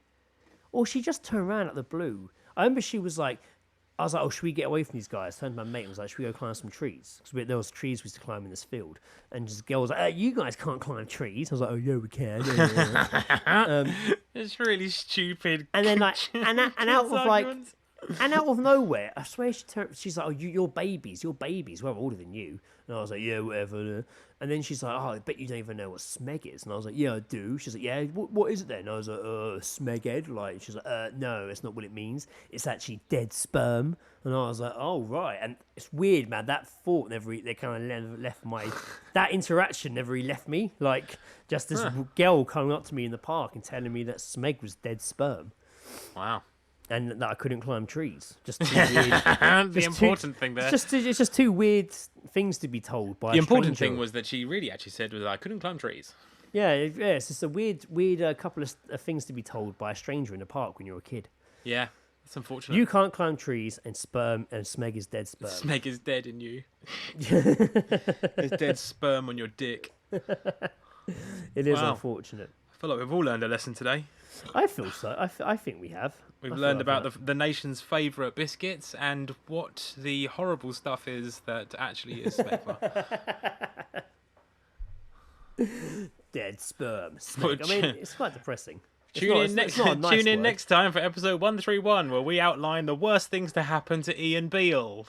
or she just turned around out the blue. I remember she was like, I was like, oh, should we get away from these guys? Turned to my mate and was like, should we go climb some trees? Because there was trees we used to climb in this field. And this girl was like, you guys can't climb trees. I was like, oh, yeah, we can. Yeah. It's really stupid. And then like, and out of like, arguments. and out of nowhere, I swear she's like, oh, you're babies. Well, I'm older than you. And I was like, yeah, whatever. And then she's like, oh, I bet you don't even know what Smeg is. And I was like, yeah, I do. She's like, yeah, what is it then? And I was like, Smeghead. Like, she's like, no, that's not what it means. It's actually dead sperm. And I was like, oh, right. And it's weird, man. That thought they kind of left that interaction never really left me. Like, just this girl coming up to me in the park and telling me that Smeg was dead sperm. Wow. And that I couldn't climb trees. Just too weird. The important thing there. It's just two weird things to be told by The a important stranger. thing was that she really actually said was I couldn't climb trees. Yeah, it's just a weird couple of things to be told by a stranger in the park when you're a kid. Yeah, that's unfortunate. You can't climb trees, and Smeg is dead sperm. Smeg is dead in you. There's dead sperm on your dick. It is Wow. unfortunate. I feel like we've all learned a lesson today. I feel so. I think we have. We've I feel learned like about the nation's favourite biscuits and what the horrible stuff is that actually is smegma. dead sperm. Smeg. I mean, it's quite depressing. Tune in next time for episode 131, where we outline the worst things to happen to Ian Beale.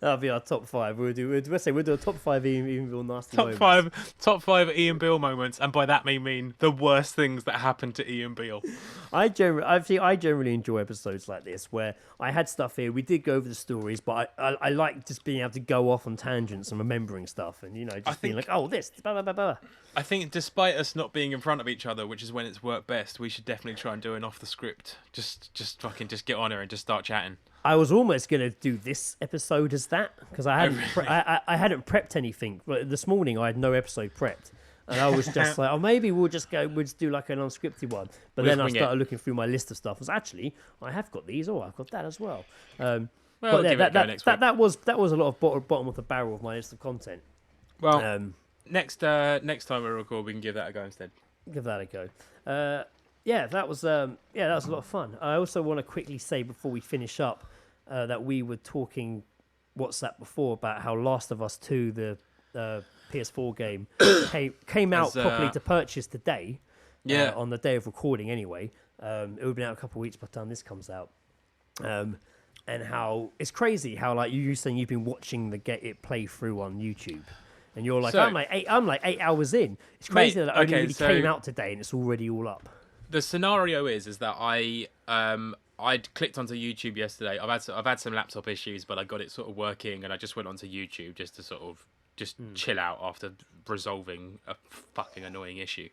That'll be our top five. We'll do a top five Ian Bill nasty Top moments. top five Ian Beale moments, and by that we mean the worst things that happened to Ian Beale. I generally enjoy episodes like this where I had stuff here. We did go over the stories, but I like just being able to go off on tangents and remembering stuff, and being like, oh, this, blah blah blah blah. I think despite us not being in front of each other, which is when it's worked best, we should definitely try and do an off the script. Just get on here and just start chatting. I was almost gonna do this episode as that because I hadn't I hadn't prepped anything. But this morning I had no episode prepped, and I was just like, oh, maybe we'll just do like an unscripted one. But then I started looking through my list of stuff. I was actually, I have got these. Oh, I've got that as well. Well, but yeah, that was a lot of bottom of the barrel of my list of content. Well, next time we record, we can give that a go instead. Give that a go. Yeah, that was a lot of fun. I also want to quickly say before we finish up that we were talking WhatsApp before about how Last of Us 2, the PS4 game, came out properly to purchase today. Yeah, on the day of recording anyway. It would have been out a couple of weeks by the time this comes out. And how it's crazy how like you saying you've been watching it play through on YouTube. And you're like, I'm like 8 hours in. It's crazy that it only really came out today and it's already all up. The scenario is that I'd clicked onto YouTube yesterday. I've had some laptop issues, but I got it sort of working, and I just went onto YouTube just to sort of chill out after resolving a fucking annoying issue.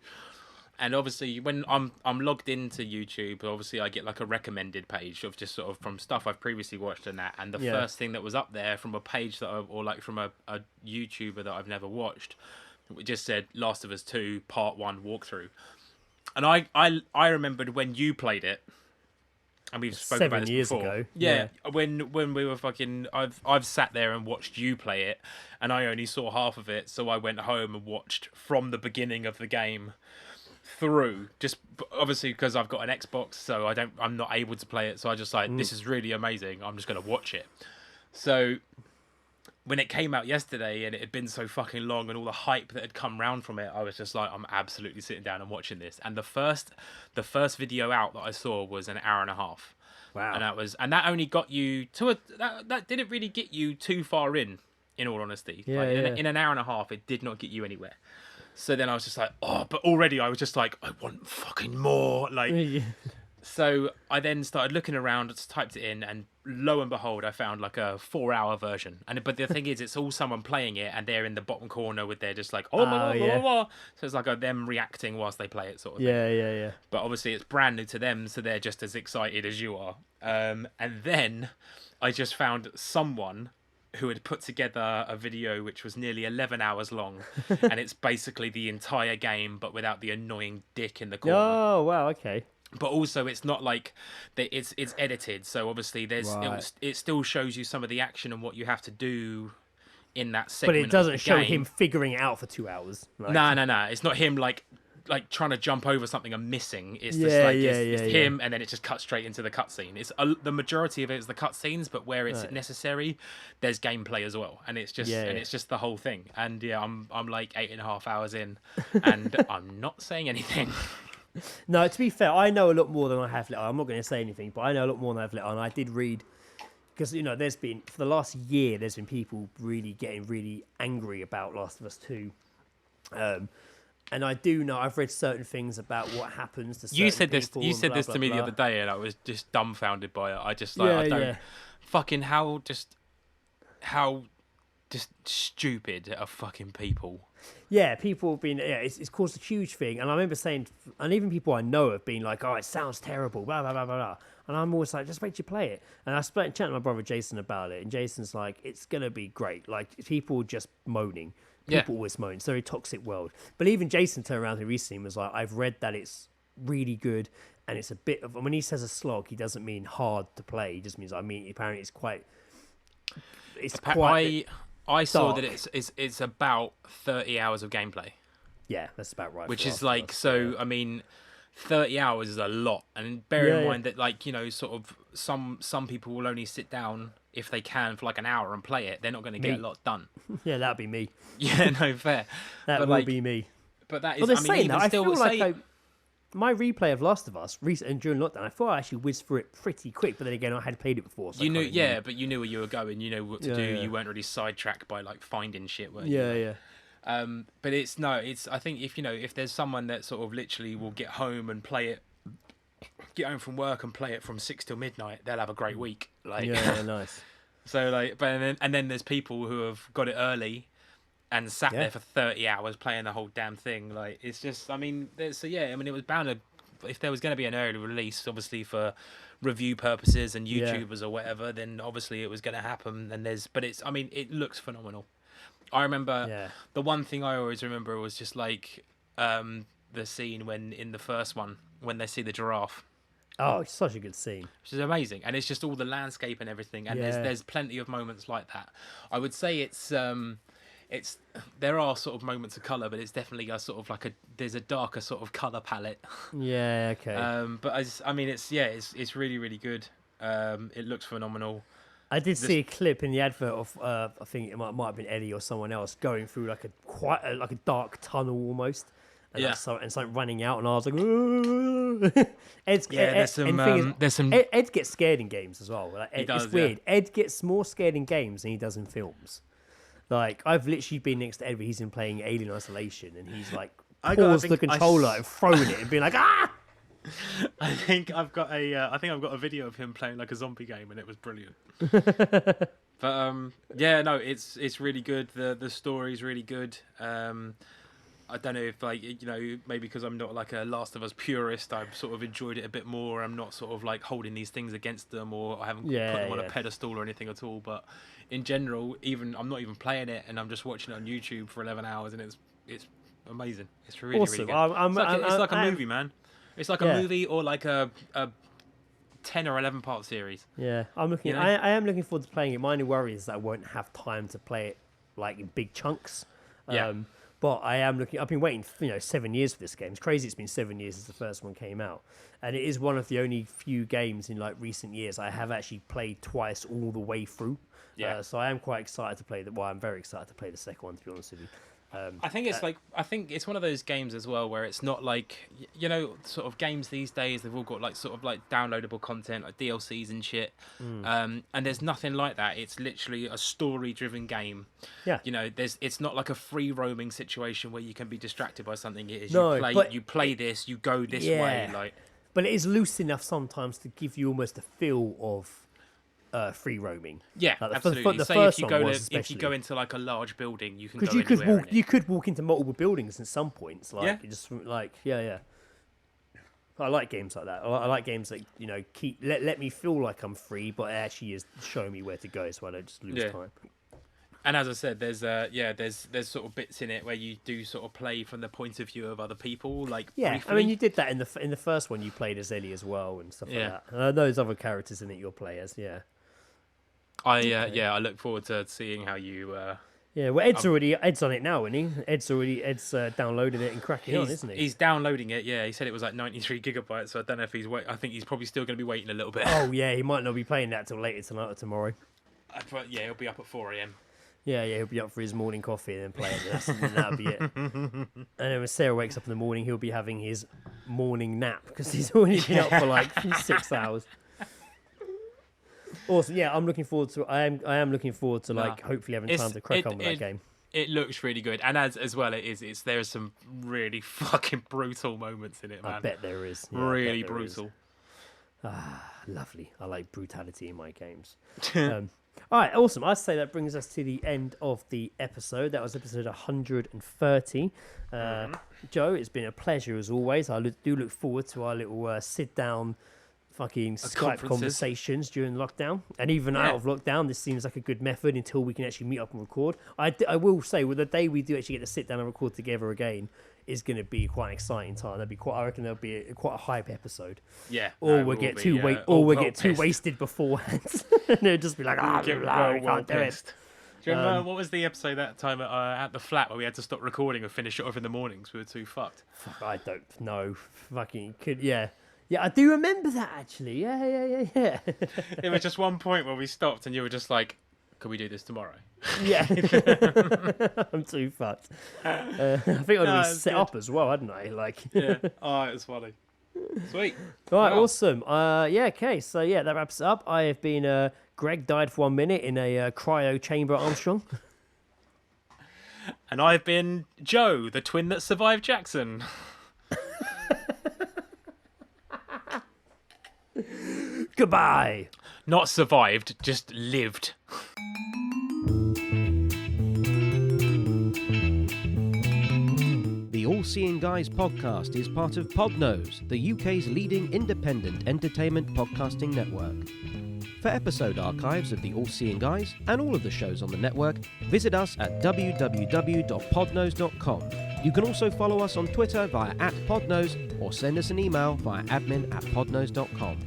And obviously, when I'm logged into YouTube, obviously I get like a recommended page of just sort of from stuff I've previously watched and that. And the first thing that was up there from a page from a YouTuber that I've never watched, it just said Last of Us 2 Part 1 walkthrough. And I remembered when you played it, and we've spoken about this 7 years before. ago. Yeah, when we were fucking, I've sat there and watched you play it, and I only saw half of it, so I went home and watched from the beginning of the game through. Just obviously because I've got an Xbox, so I'm not able to play it. So I just this is really amazing. I'm just gonna watch it. So when it came out yesterday and it had been so fucking long and all the hype that had come round from it, I was just like, I'm absolutely sitting down and watching this. And the first video out that I saw was an hour and a half. Wow. And that only got you to that didn't really get you too far in all honesty. Yeah, in an hour and a half, it did not get you anywhere. So then I was just like, but already I was just like, I want fucking more. So I then started looking around, typed it in, and lo and behold, I found like a 4-hour version. But the thing is, it's all someone playing it, and they're in the bottom corner with their just like, blah, blah, blah. So it's like them reacting whilst they play it, sort of thing. Yeah. But obviously, it's brand new to them, so they're just as excited as you are. And then I just found someone who had put together a video which was nearly 11 hours long, and it's basically the entire game, but without the annoying dick in the corner. Oh wow, okay. But also, it's not like it's edited, so obviously it still shows you some of the action and what you have to do in that segment. But it doesn't show game. him figuring it out for 2 hours. No. It's not him like trying to jump over something and missing. It's just it's him, and then it just cuts straight into the cutscene. It's the majority of it is the cutscenes, but where it's necessary, there's gameplay as well, and it's just it's just the whole thing. And I'm like 8.5 hours in, and I'm not saying anything. No, to be fair, I know a lot more than I have let on. I'm not going to say anything, but I know a lot more than I've let on. I did read, because, there's been, for the last year, there's been people really getting really angry about Last of Us 2. And I do know, I've read certain things about what happens to certain people. You said this to me the other day, and I was just dumbfounded by it. I just, I don't, fucking how stupid are fucking people. Yeah, people have been. Yeah, it's caused a huge thing, and I remember saying, and even people I know have been like, "Oh, it sounds terrible," blah blah blah blah blah. And I'm always like, "Just wait till you play it." And I spent chatting with my brother Jason about it, and Jason's like, "It's gonna be great." Like people just moaning, people always moan. It's a very toxic world. But even Jason turned around to me recently and was like, "I've read that it's really good, and it's a bit of." When he says a slog, he doesn't mean hard to play. He just means apparently it's quite. I saw that it's about 30 hours of gameplay. Yeah, that's about right. Which is like, so, I mean, 30 hours is a lot. And bear in mind that, like, sort of some people will only sit down if they can for like an hour and play it. They're not going to get a lot done. Yeah, that'd be me. Yeah, no, fair. That would be me. But that is, well, they're saying that. I feel like my replay of Last of Us recent during lockdown, I thought I actually whizzed through it pretty quick. But then again, I had played it before. So You knew, but you knew where you were going. You know what to do. Yeah. You weren't really sidetracked by like finding shit. Were Yeah, you? yeah. But it's I think if there's someone that sort of literally will get home and play it, get home from work and play it from 6 till midnight, they'll have a great week. Like, Yeah, nice. So like, but and then there's people who have got it early and sat there for 30 hours playing the whole damn thing. Like, it's just, I mean, it was bound to, if there was going to be an early release, obviously for review purposes and YouTubers or whatever, then obviously it was going to happen. And it looks phenomenal. I remember the one thing I always remember was just like the scene when in the first one when they see the giraffe. Oh, it's such a good scene. Which is amazing, and it's just all the landscape and everything. And there's plenty of moments like that. I would say it's there are sort of moments of color, but it's definitely a sort of there's a darker sort of color palette. Yeah, okay. But it's really really good. It looks phenomenal. I did see a clip in the advert of I think it might have been Eddie or someone else going through like a dark tunnel almost. And something running out, and I was like, Ed gets scared in games as well. Like, it's weird. Ed gets more scared in games than he does in films. Like, I've literally been next to Ed where he's been playing Alien Isolation, and he's like paused the controller and thrown it and being like, ah! I think I've got a video of him playing like a zombie game, and it was brilliant. But it's really good. The story's really good. I don't know if maybe because I'm not like a Last of Us purist, I've sort of enjoyed it a bit more. I'm not sort of like holding these things against them, or I haven't put them on a pedestal or anything at all. But in general, I'm not even playing it, and I'm just watching it on YouTube for 11 hours, and it's amazing. It's really awesome. Really good. It's like a movie, man. It's like a movie or like a 10 or 11 part series. Yeah, I'm looking. You know? I am looking forward to playing it. My only worry is that I won't have time to play it like in big chunks. But I am looking. I've been waiting, 7 years for this game. It's crazy. It's been 7 years since the first one came out, and it is one of the only few games in like recent years I have actually played twice all the way through. Yeah. So I am quite excited to play that. Well, I'm very excited to play the second one, to be honest with you. I think it's one of those games as well where it's not like, sort of games these days, they've all got like sort of like downloadable content, like DLCs and shit. And there's nothing like that. It's literally a story driven game. Yeah. It's not like a free roaming situation where you can be distracted by something. It is you play this, you go this way. But it is loose enough sometimes to give you almost a feel of free roaming. Yeah, absolutely. Say if you go into like a large building, you can go anywhere. You could walk into multiple buildings at some points. I like games like that. I like games that let me feel like I'm free, but it actually is showing me where to go, so I don't just lose time. And as I said, there's sort of bits in it where you do sort of play from the point of view of other people, like briefly. I mean, you did that in the first one. You played as Ellie as well and stuff like that. And those other characters in it you'll play as, I look forward to seeing how you. Well, Ed's on it now, isn't he? Ed's downloaded it and cracking on, isn't he? He's downloading it. Yeah, he said it was like 93 gigabytes. So I don't know if he's I think he's probably still going to be waiting a little bit. Oh yeah, he might not be playing that till later tonight or tomorrow. He'll be up at 4 a.m. Yeah, he'll be up for his morning coffee and then play it. And that'll be it. And then when Sarah wakes up in the morning, he'll be having his morning nap because he's already been up for like 6 hours. Awesome. Yeah, I'm looking forward to. I am looking forward to hopefully having time to crack on with that game. It looks really good, and as well, there are some really fucking brutal moments in it, man. I bet there is. Yeah, really brutal. Lovely. I like brutality in my games. All right, awesome. I'd say that brings us to the end of the episode. That was episode 130. Joe, it's been a pleasure as always. I do look forward to our little sit-down fucking Skype conversations during lockdown. And even out of lockdown, this seems like a good method until we can actually meet up and record. I will say, the day we do actually get to sit down and record together again is going to be quite an exciting time. I reckon there'll be quite a hype episode. Yeah. Or we'll get too wasted beforehand. And it'll just be like, I can't do it. Do you remember what was the episode that time at the flat where we had to stop recording and finish it off in the mornings? We were too fucked. I don't know. Fucking could, yeah. Yeah, I do remember that actually. Yeah. There was just one point where we stopped and you were just like, Can we do this tomorrow? Yeah. I'm too fucked. I think I'd already set up as well, hadn't I? Like. Yeah. Oh, it was funny. Sweet. All right, Wow. awesome. Okay. So, yeah, that wraps it up. I have been... Greg died for 1 minute in a cryo chamber at Armstrong. And I've been Joe, the twin that survived Jackson. Goodbye. Not survived, just lived. The All Seeing Guys podcast is part of Podnose, the UK's leading independent entertainment podcasting network. For episode archives of the All Seeing Guys and all of the shows on the network, visit us at www.podnose.com. You can also follow us on Twitter via @podnose or send us an email via admin@podnose.com.